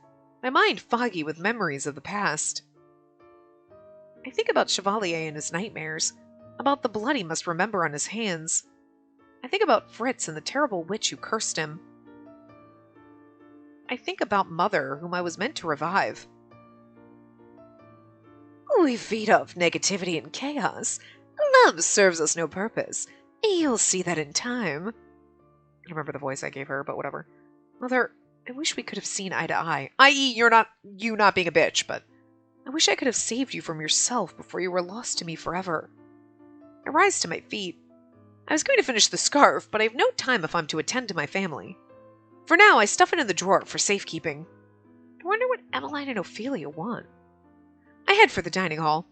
my mind foggy with memories of the past. I think about Chevalier and his nightmares, about the blood he must remember on his hands. I think about Fritz and the terrible witch who cursed him. I think about Mother, whom I was meant to revive. We feed off negativity and chaos. Love serves us no purpose. You'll see that in time. I remember the voice I gave her, but whatever. Mother, I wish we could have seen eye to eye. I.e., you not being a bitch, but I wish I could have saved you from yourself before you were lost to me forever. I rise to my feet. I was going to finish the scarf, but I have no time if I'm to attend to my family. For now, I stuff it in the drawer for safekeeping. I wonder what Emmeline and Ophelia want. I head for the dining hall.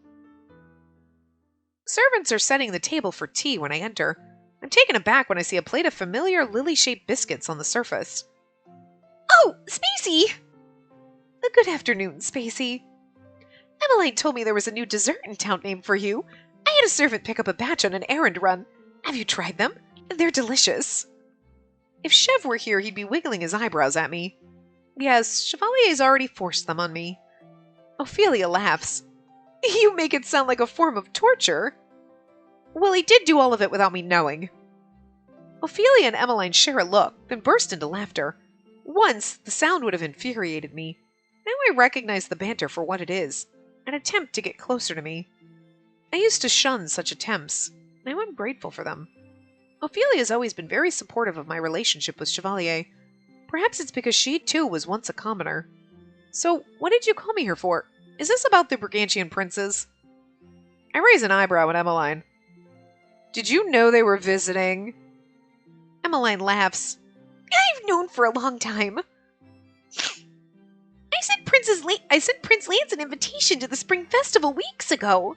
Servants are setting the table for tea when I enter. I'm taken aback when I see a plate of familiar lily-shaped biscuits on the surface. Oh, Spacey! Good afternoon, Spacey. Emmeline told me there was a new dessert in town named for you. I had a servant pick up a batch on an errand run. Have you tried them? They're delicious. If Chev were here, he'd be wiggling his eyebrows at me. Yes, Chevalier's already forced them on me. Ophelia laughs. You make it sound like a form of torture. Well, he did do all of it without me knowing. Ophelia and Emmeline share a look, then burst into laughter. Once, the sound would have infuriated me. Now I recognize the banter for what it is, an attempt to get closer to me. I used to shun such attempts. Now I'm grateful for them. Ophelia has always been very supportive of my relationship with Chevalier. Perhaps it's because she, too, was once a commoner. So, what did you call me here for? Is this about the Brigantian princes? I raise an eyebrow at Emmeline. Did you know they were visiting? Emmeline laughs. I've known for a long time. I sent Prince Lance an invitation to the Spring Festival weeks ago.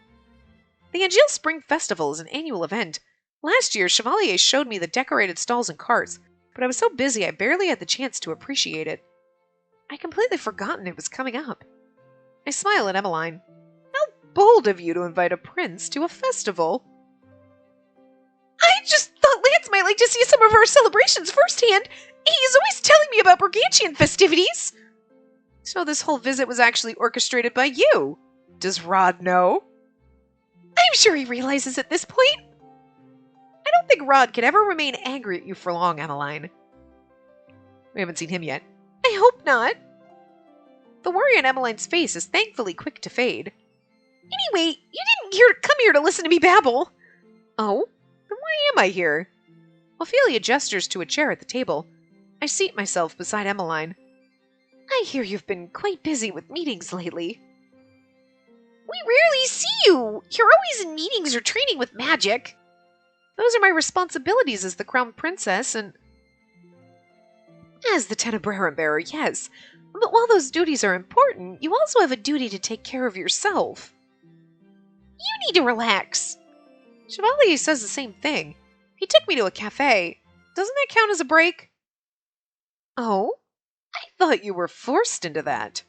The Angel Spring Festival is an annual event. Last year, Chevalier showed me the decorated stalls and carts, but I was so busy I barely had the chance to appreciate it. I'd completely forgotten it was coming up. I smile at Emmeline. How bold of you to invite a prince to a festival. I just thought Lance might like to see some of our celebrations firsthand. He's always telling me about Brigantian festivities. So this whole visit was actually orchestrated by you. Does Rod know? I'm sure he realizes at this point. I don't think Rod could ever remain angry at you for long, Emmeline. We haven't seen him yet. I hope not. The worry on Emmeline's face is thankfully quick to fade. Anyway, you didn't come here to listen to me babble. Oh? Then why am I here? Ophelia gestures to a chair at the table. I seat myself beside Emmeline. I hear you've been quite busy with meetings lately. We rarely see you. You're always in meetings or training with magic. Those are my responsibilities as the crown princess and... As the Tenebrarum bearer, yes. But while those duties are important, you also have a duty to take care of yourself. You need to relax. Chevalier says the same thing. He took me to a cafe. Doesn't that count as a break? Oh? I thought you were forced into that.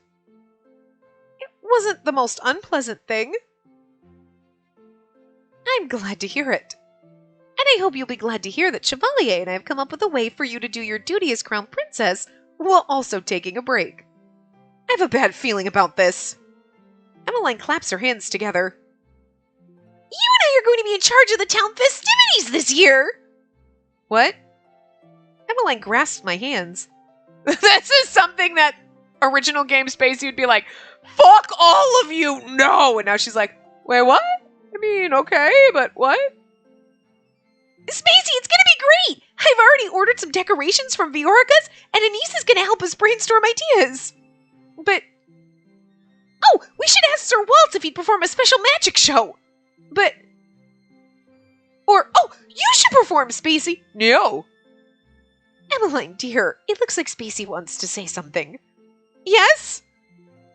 It wasn't the most unpleasant thing. I'm glad to hear it. And I hope you'll be glad to hear that Chevalier and I have come up with a way for you to do your duty as crown princess while also taking a break. I have a bad feeling about this. Emmeline claps her hands together. You and I are going to be in charge of the town festivities this year. What? Emmeline grasped my hands. This is something that original game Spacey would be like, fuck all of you, no! And now she's like, wait, what? I mean, okay, but what? Spacey, it's gonna be great! I've already ordered some decorations from Viorica's, and Anise is gonna help us brainstorm ideas. But... Oh, we should ask Sir Waltz if he'd perform a special magic show. But... Or, oh, you should perform, Spacey. No. Emmeline, dear, it looks like Spacey wants to say something. Yes?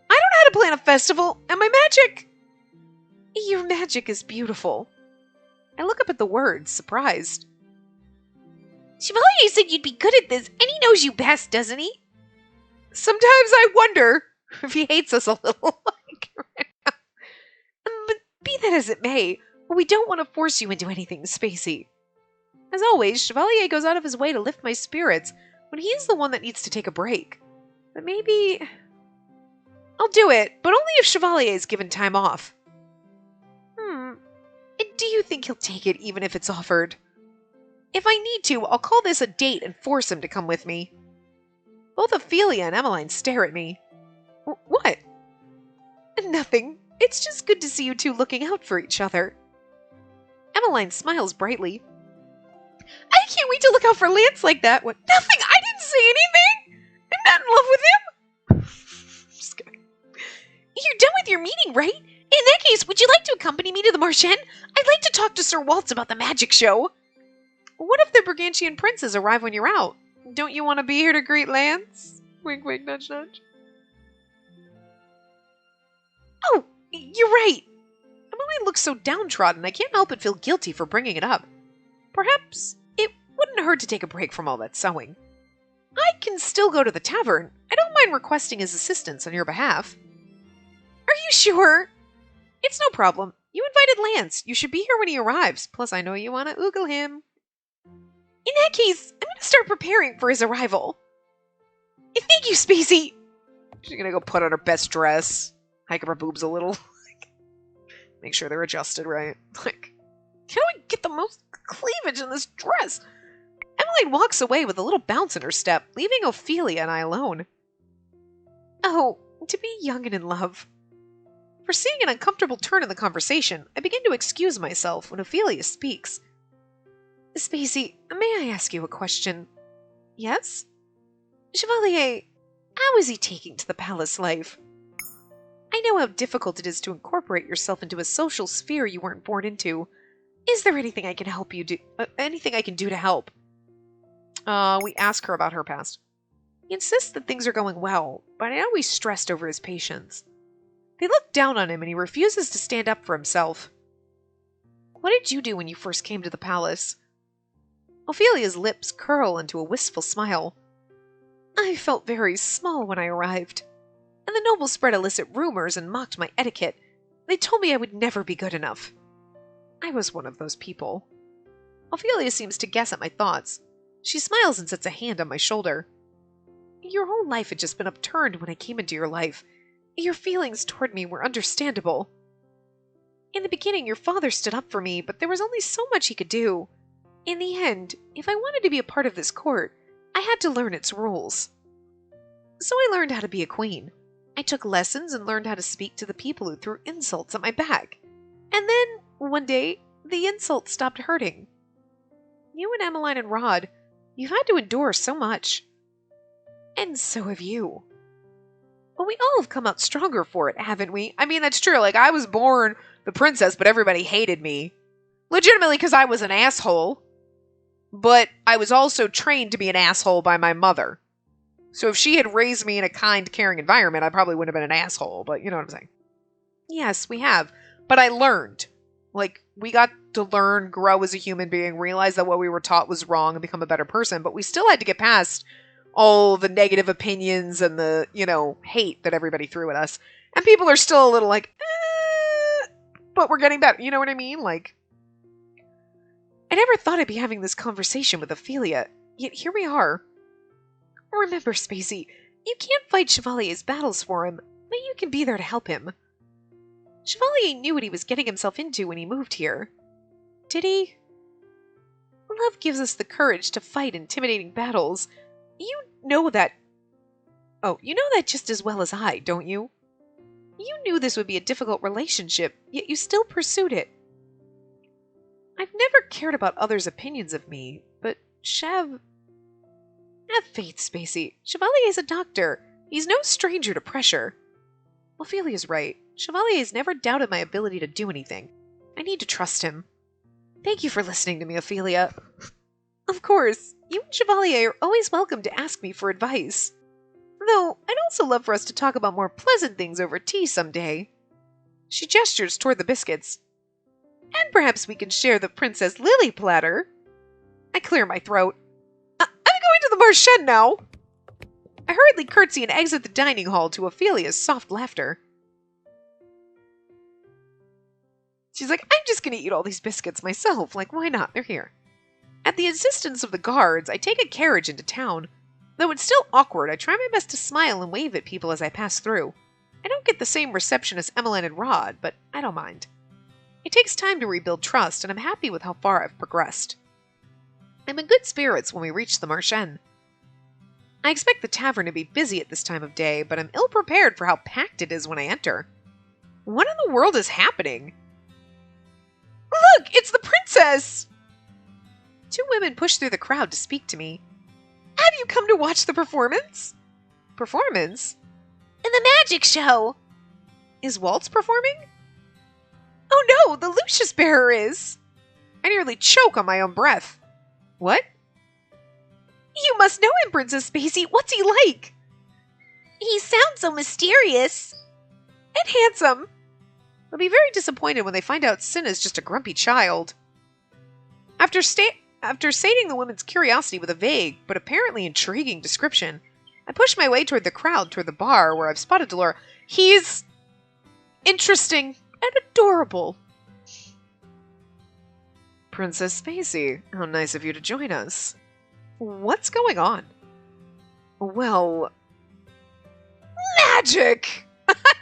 I don't know how to plan a festival, and my magic... Your magic is beautiful. I look up at the words, surprised. Chevalier said you'd be good at this, and he knows you best, doesn't he? Sometimes I wonder if he hates us a little. But be that as it may, we don't want to force you into anything, Spacey. As always, Chevalier goes out of his way to lift my spirits when he's the one that needs to take a break. But maybe... I'll do it, but only if Chevalier is given time off. And do you think he'll take it even if it's offered? If I need to, I'll call this a date and force him to come with me. Both Ophelia and Emmeline stare at me. What? Nothing. It's just good to see you two looking out for each other. Emmeline smiles brightly. I can't wait to look out for Lance like that. What? Nothing! I didn't say anything! I'm not in love with him! Just kidding. You're done with your meeting, right? In that case, would you like to accompany me to the Marchen? I'd like to talk to Sir Waltz about the magic show. What if the Brigantian princes arrive when you're out? Don't you want to be here to greet Lance? Wink, wink, nudge, nudge. Oh, You're right. Emmeline looks so downtrodden, I can't help but feel guilty for bringing it up. Perhaps it wouldn't hurt to take a break from all that sewing. I can still go to the tavern. I don't mind requesting his assistance on your behalf. Are you sure? It's no problem. You invited Lance. You should be here when he arrives. Plus, I know you want to oogle him. In that case, I'm going to start preparing for his arrival. Thank you, Spacey. She's going to go put on her best dress, hike up her boobs a little. Make sure they're adjusted right. How do I get the most cleavage in this dress? Emmeline walks away with a little bounce in her step, leaving Ophelia and I alone. Oh, to be young and in love. Foreseeing an uncomfortable turn in the conversation, I begin to excuse myself when Ophelia speaks. Spacey, may I ask you a question? Yes? Chevalier, how is he taking to the palace life? I know how difficult it is to incorporate yourself into a social sphere you weren't born into. Is there anything I can help you do? Anything I can do to help? We ask her about her past. He insists that things are going well, but I know he's stressed over his patients. They look down on him and he refuses to stand up for himself. What did you do when you first came to the palace? Ophelia's lips curl into a wistful smile. I felt very small when I arrived, and the nobles spread illicit rumors and mocked my etiquette. They told me I would never be good enough. I was one of those people. Ophelia seems to guess at my thoughts. She smiles and sets a hand on my shoulder. Your whole life had just been upturned when I came into your life. Your feelings toward me were understandable. In the beginning, your father stood up for me, but there was only so much he could do. In the end, if I wanted to be a part of this court, I had to learn its rules. So I learned how to be a queen. I took lessons and learned how to speak to the people who threw insults at my back. And then, one day, the insults stopped hurting. You and Emmeline and Rod, you've had to endure so much. And so have you. But we all have come out stronger for it, haven't we? I mean, that's true. I was born the princess, but everybody hated me. Legitimately because I was an asshole. But I was also trained to be an asshole by my mother. So if she had raised me in a kind, caring environment, I probably wouldn't have been an asshole. But you know what I'm saying? Yes, we have. But I learned. We got to learn, grow as a human being, realize that what we were taught was wrong and become a better person. But we still had to get past all the negative opinions and the, hate that everybody threw at us. And people are still a little but we're getting better. You know what I mean? I never thought I'd be having this conversation with Ophelia, yet here we are. Remember, Spacey, you can't fight Chevalier's battles for him, but you can be there to help him. Chevalier knew what he was getting himself into when he moved here. Did he? Love gives us the courage to fight intimidating battles. You know that just as well as I, don't you? You knew this would be a difficult relationship, yet you still pursued it. I've never cared about others' opinions of me, but have faith, Spacey. Chevalier is a doctor. He's no stranger to pressure. Ophelia's right. Chevalier's never doubted my ability to do anything. I need to trust him. Thank you for listening to me, Ophelia. Of course, you and Chevalier are always welcome to ask me for advice. Though, I'd also love for us to talk about more pleasant things over tea someday. She gestures toward the biscuits. And perhaps we can share the Princess Lily platter. I clear my throat. I'm going to the Marchen now. I hurriedly curtsy and exit the dining hall to Ophelia's soft laughter. She's like, I'm just going to eat all these biscuits myself. Why not? They're here. At the insistence of the guards, I take a carriage into town. Though it's still awkward, I try my best to smile and wave at people as I pass through. I don't get the same reception as Emmeline and Rod, but I don't mind. It takes time to rebuild trust, and I'm happy with how far I've progressed. I'm in good spirits when we reach the Marchen. I expect the tavern to be busy at this time of day, but I'm ill-prepared for how packed it is when I enter. What in the world is happening? Look, it's the princess! Two women push through the crowd to speak to me. Have you come to watch the performance? Performance? In the magic show. Is Waltz performing? Oh no, the Lucius bearer is. I nearly choke on my own breath. What? You must know him, Princess Spacey. What's he like? He sounds so mysterious. And handsome. They'll be very disappointed when they find out Cinna's just a grumpy child. After sating the woman's curiosity with a vague, but apparently intriguing description, I push my way toward the crowd, toward the bar, where I've spotted Delora. He's interesting and adorable. Princess Spacey, how nice of you to join us. What's going on? Well, magic!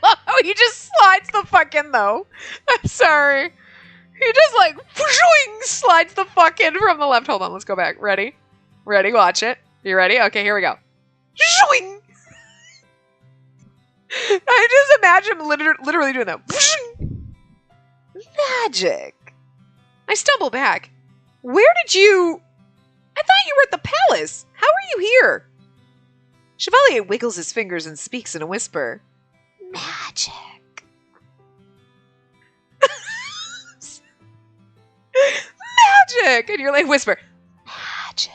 Oh, he just slides the fuck in, though. I'm sorry. He just, like, slides the fuck in from the left. Hold on, let's go back. Ready? Ready, watch it. You ready? Okay, here we go. Shooing! I just imagine him literally doing that. Magic. I stumble back. Where did you... I thought you were at the palace. How are you here? Chevalier wiggles his fingers and speaks in a whisper. Magic. Magic! And you're like, whisper. Magic.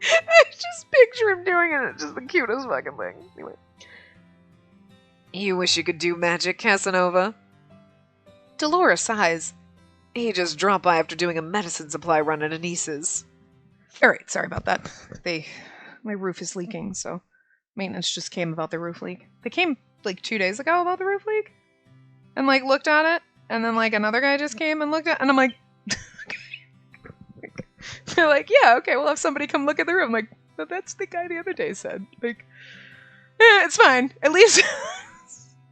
I just picture him doing it. It's just the cutest fucking thing. Anyway. You wish you could do magic, Casanova? Delora sighs. He just dropped by after doing a medicine supply run at Anis's. Alright, sorry about that. My roof is leaking, so maintenance just came about the roof leak. They came like 2 days ago about the roof leak. And like looked at it, and then like another guy just came and looked at it, and I'm like they're like, yeah, okay, we'll have somebody come look at the roof. I'm like, but that's the guy the other day said. Like, it's fine. At least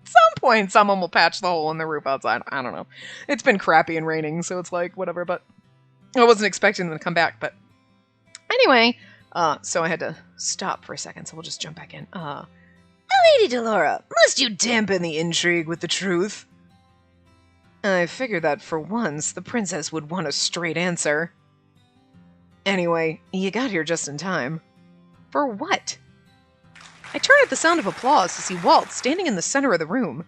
some point someone will patch the hole in the roof outside. I don't know. It's been crappy and raining, so it's like, whatever, but I wasn't expecting them to come back, but anyway, so I had to stop for a second, so we'll just jump back in. Lady Delora, must you dampen the intrigue with the truth? I figured that for once, the princess would want a straight answer. Anyway, you got here just in time. For what? I turn at the sound of applause to see Waltz standing in the center of the room.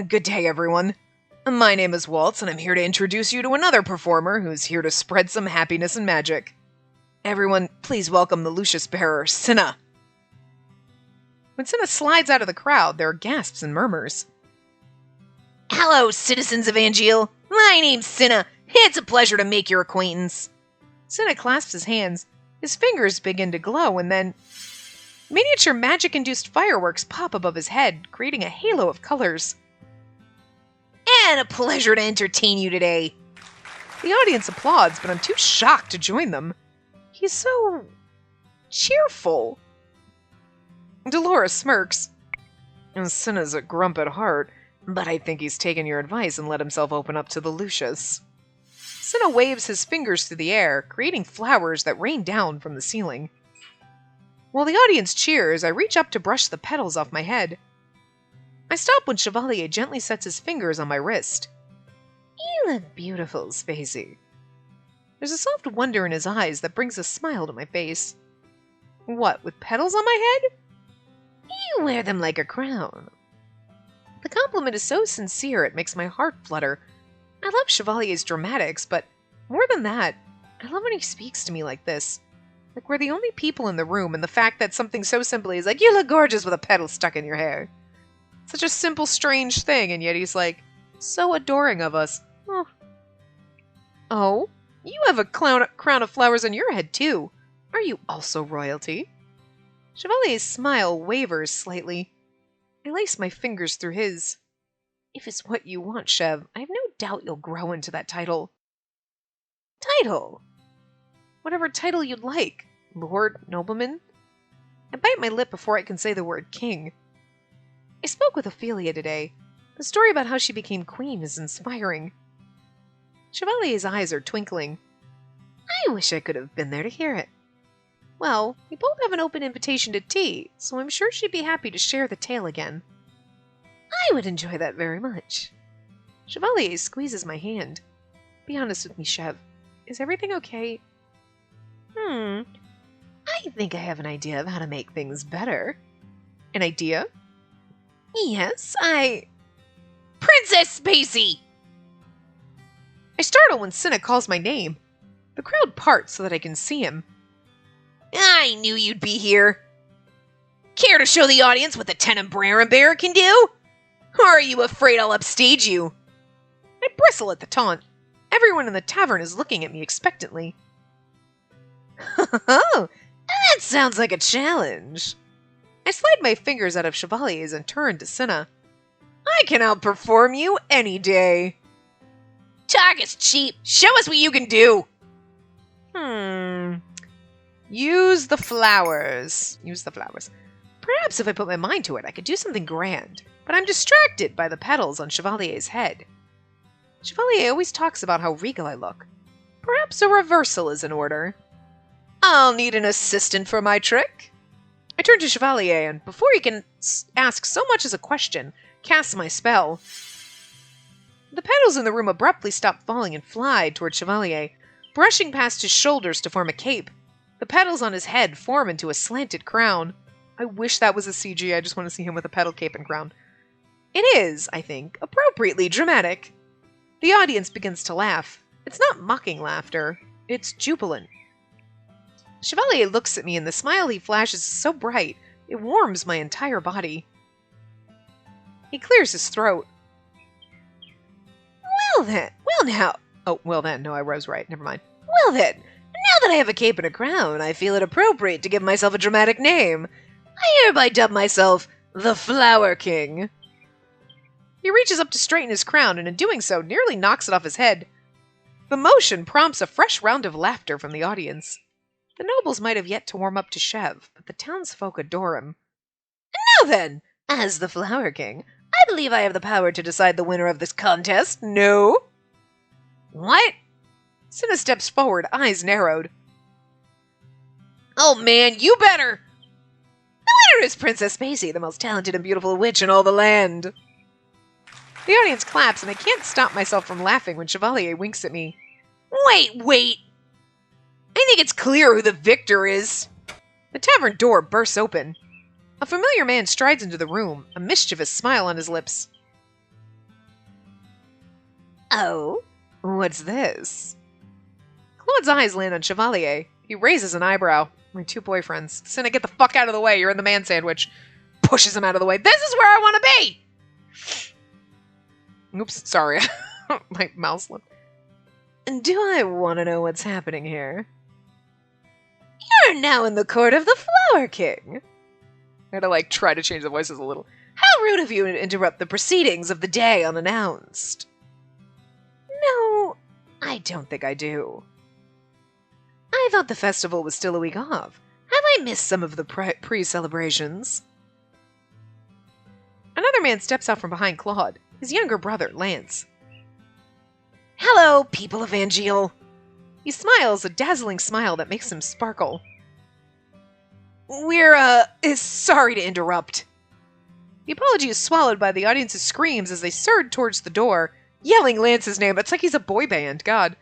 Good day, everyone. My name is Waltz, and I'm here to introduce you to another performer who's here to spread some happiness and magic. Everyone, please welcome the Lucius bearer, Cinna. When Cinna slides out of the crowd, there are gasps and murmurs. Hello, citizens of Angeal. My name's Cinna. It's a pleasure to make your acquaintance. Cinna clasps his hands. His fingers begin to glow, and then miniature magic-induced fireworks pop above his head, creating a halo of colors. And a pleasure to entertain you today. The audience applauds, but I'm too shocked to join them. He's so cheerful. Delora smirks. Cinna's a grump at heart, but I think he's taken your advice and let himself open up to the Lucius. Cinna waves his fingers through the air, creating flowers that rain down from the ceiling. While the audience cheers, I reach up to brush the petals off my head. I stop when Chevalier gently sets his fingers on my wrist. You look beautiful, Spacey. There's a soft wonder in his eyes that brings a smile to my face. What, with petals on my head? You wear them like a crown. The compliment is so sincere it makes my heart flutter. I love Chevalier's dramatics, but more than that, I love when he speaks to me like this. Like we're the only people in the room, and the fact that something so simply is like, you look gorgeous with a petal stuck in your hair. Such a simple, strange thing, and yet he's like, so adoring of us. Oh, you have a crown of flowers on your head, too. Are you also royalty? Chevalier's smile wavers slightly. I lace my fingers through his. If it's what you want, Chev, I have no doubt you'll grow into that title. Title? Whatever title you'd like. Lord, nobleman? I bite my lip before I can say the word king. I spoke with Ophelia today. The story about how she became queen is inspiring. Chevalier's eyes are twinkling. I wish I could have been there to hear it. Well, we both have an open invitation to tea, so I'm sure she'd be happy to share the tale again. I would enjoy that very much. Chevalier squeezes my hand. Be honest with me, Chev. Is everything okay? I think I have an idea of how to make things better. An idea? Yes, Princess Spacey! I startle when Cinna calls my name. The crowd parts so that I can see him. I knew you'd be here. Care to show the audience what the Tenenbaum Bear can do? Or are you afraid I'll upstage you? I bristle at the taunt. Everyone in the tavern is looking at me expectantly. Oh, that sounds like a challenge. I slide my fingers out of Chevalier's and turn to Cinna. I can outperform you any day. Talk is cheap. Show us what you can do. Use the flowers. Perhaps if I put my mind to it, I could do something grand. But I'm distracted by the petals on Chevalier's head. Chevalier always talks about how regal I look. Perhaps a reversal is in order. I'll need an assistant for my trick. I turn to Chevalier and, before he can ask so much as a question, cast my spell. The petals in the room abruptly stop falling and fly toward Chevalier, brushing past his shoulders to form a cape. The petals on his head form into a slanted crown. I wish that was a CG. I just want to see him with a petal cape and crown. It is, I think, appropriately dramatic. The audience begins to laugh. It's not mocking laughter. It's jubilant. Chevalier looks at me, and the smile he flashes is so bright, it warms my entire body. He clears his throat. Well then, no, I was right. Never mind. Well then, now that I have a cape and a crown, I feel it appropriate to give myself a dramatic name. I hereby dub myself the Flower King. He reaches up to straighten his crown, and in doing so, nearly knocks it off his head. The motion prompts a fresh round of laughter from the audience. The nobles might have yet to warm up to Chev, but the townsfolk adore him. Now then, as the Flower King, I believe I have the power to decide the winner of this contest. No? What? Cinna steps forward, eyes narrowed. Oh man, you better! The winner is Princess Spacey, the most talented and beautiful witch in all the land. The audience claps, and I can't stop myself from laughing when Chevalier winks at me. Wait! I think it's clear who the victor is. The tavern door bursts open. A familiar man strides into the room, a mischievous smile on his lips. Oh? What's this? Claude's eyes land on Chevalier. He raises an eyebrow. My two boyfriends. Cinna, get the fuck out of the way. You're in the man sandwich. Pushes him out of the way. This is where I want to be! Oops, sorry. My mouth slipped. Do I want to know what's happening here? You're now in the court of the Flower King. I had to, try to change the voices a little. How rude of you to interrupt the proceedings of the day unannounced. No, I don't think I do. I thought the festival was still a week off. Have I missed some of the pre-celebrations? Another man steps out from behind Claude, his younger brother, Lance. Hello, people of Angeal. He smiles, a dazzling smile that makes him sparkle. We're, sorry to interrupt. The apology is swallowed by the audience's screams as they surge towards the door, yelling Lance's name. It's like he's a boy band, God.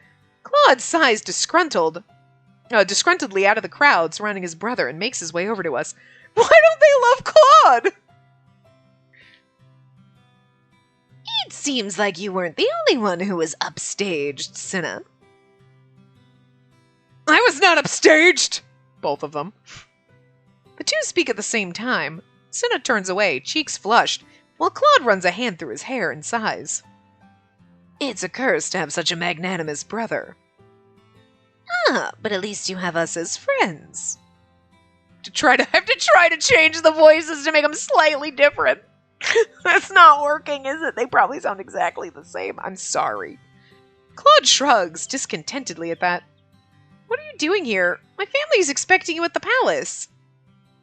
Claude sighs disgruntledly out of the crowd surrounding his brother and makes his way over to us. Why don't they love Claude? It seems like you weren't the only one who was upstaged, Cinna. I was not upstaged! Both of them. The two speak at the same time. Cinna turns away, cheeks flushed, while Claude runs a hand through his hair and sighs. It's a curse to have such a magnanimous brother. But at least you have us as friends. I have to try to change the voices to make them slightly different. That's not working, is it? They probably sound exactly the same. I'm sorry. Claude shrugs discontentedly at that. What are you doing here? My family's expecting you at the palace.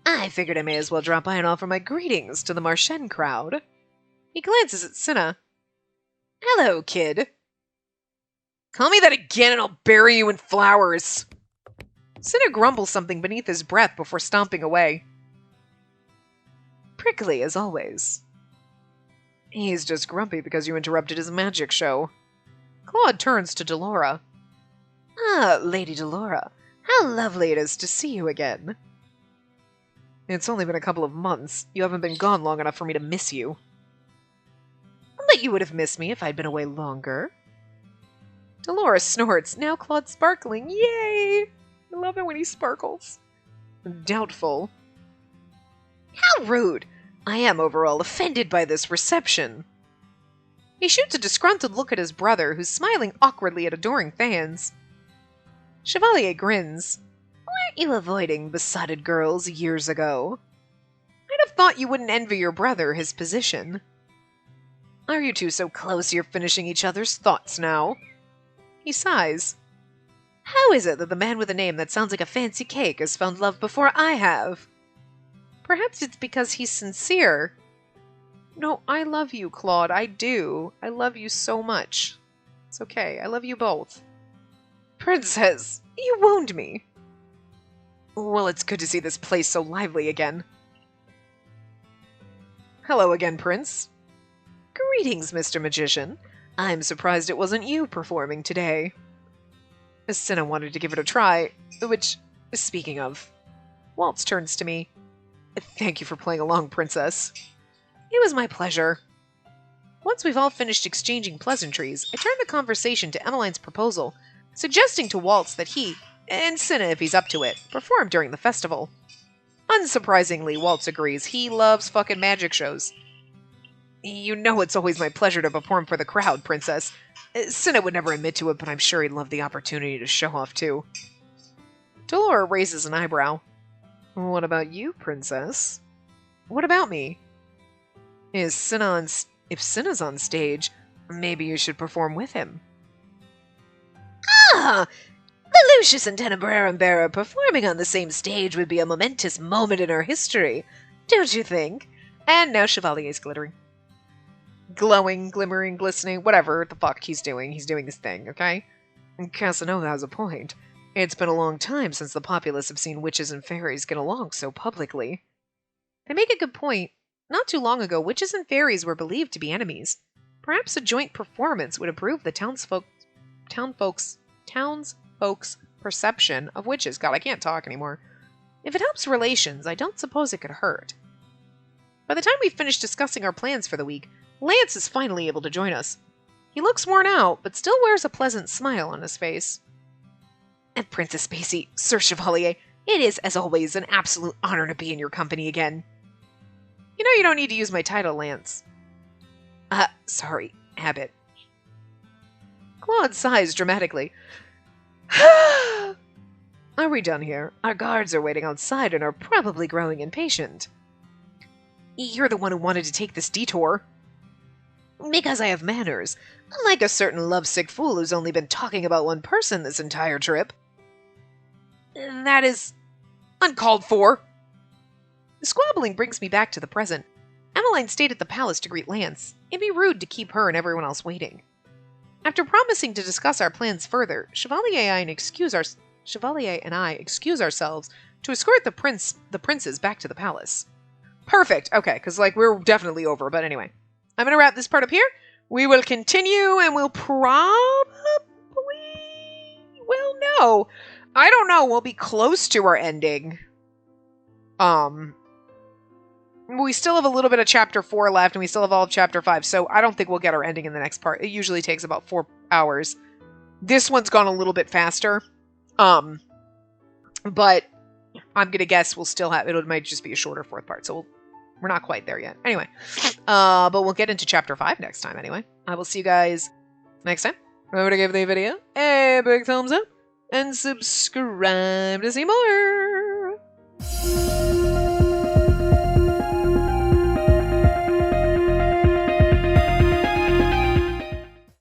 I figured I may as well drop by and offer my greetings to the Marchen crowd. He glances at Cinna. Hello, kid. Call me that again and I'll bury you in flowers. Cinna grumbles something beneath his breath before stomping away. Prickly as always. He's just grumpy because you interrupted his magic show. Claude turns to Delora. Lady Delora, how lovely it is to see you again. It's only been a couple of months. You haven't been gone long enough for me to miss you. But you would have missed me if I'd been away longer. Delora snorts, now Claude sparkling. Yay! I love it when he sparkles. Doubtful. How rude! I am overall offended by this reception. He shoots a disgruntled look at his brother, who's smiling awkwardly at adoring fans. Chevalier grins. Weren't you avoiding besotted girls years ago? I'd have thought you wouldn't envy your brother his position. Are you two so close you're finishing each other's thoughts now? He sighs. How is it that the man with a name that sounds like a fancy cake has found love before I have? Perhaps it's because he's sincere. No, I love you, Claude. I do. I love you so much. It's okay. I love you both. Princess, you wound me. Well, it's good to see this place so lively again. Hello again, Prince. Greetings, Mr. Magician. I'm surprised it wasn't you performing today. Cinna wanted to give it a try, which, speaking of, Waltz turns to me. Thank you for playing along, Princess. It was my pleasure. Once we've all finished exchanging pleasantries, I turn the conversation to Emmeline's proposal, suggesting to Waltz that he, and Cinna if he's up to it, perform during the festival. Unsurprisingly, Waltz agrees. He loves fucking magic shows. You know it's always my pleasure to perform for the crowd, Princess. Cinna would never admit to it, but I'm sure he'd love the opportunity to show off, too. Delora raises an eyebrow. What about you, Princess? What about me? If Cinna's on stage, maybe you should perform with him. Ah! The Lucius and Tenebrae Bearer performing on the same stage would be a momentous moment in our history, don't you think? And now Chevalier's glittering. Glowing, glimmering, glistening, whatever the fuck he's doing. He's doing his thing, okay? And Casanova has a point. It's been a long time since the populace have seen witches and fairies get along so publicly. They make a good point. Not too long ago, witches and fairies were believed to be enemies. Perhaps a joint performance would improve the townsfolk's perception of witches. God, I can't talk anymore. If it helps relations, I don't suppose it could hurt. By the time we've finished discussing our plans for the week, Lance is finally able to join us. He looks worn out, but still wears a pleasant smile on his face. And Princess Spacey, Sir Chevalier, it is, as always, an absolute honor to be in your company again. You know you don't need to use my title, Lance. Sorry, habit. Claude sighs dramatically. Are we done here? Our guards are waiting outside and are probably growing impatient. You're the one who wanted to take this detour. Because I have manners, unlike a certain lovesick fool who's only been talking about one person this entire trip. That is uncalled for. The squabbling brings me back to the present. Emmeline stayed at the palace to greet Lance. It'd be rude to keep her and everyone else waiting. After promising to discuss our plans further, Chevalier and I excuse ourselves to escort the princes back to the palace. Perfect. Okay, because we're definitely over. But anyway, I'm gonna wrap this part up here. We will continue, and we'll probably, well, no, I don't know. We'll be close to our ending. We still have a little bit of chapter 4 left, and we still have all of chapter 5, so I don't think we'll get our ending in the next part. It usually takes about 4 hours. This one's gone a little bit faster. But I'm gonna guess we'll still have, it might just be a shorter 4th part, so we're not quite there yet. Anyway, but we'll get into chapter 5 next time anyway. I will see you guys next time. Remember to give the video a big thumbs up, and subscribe to see more.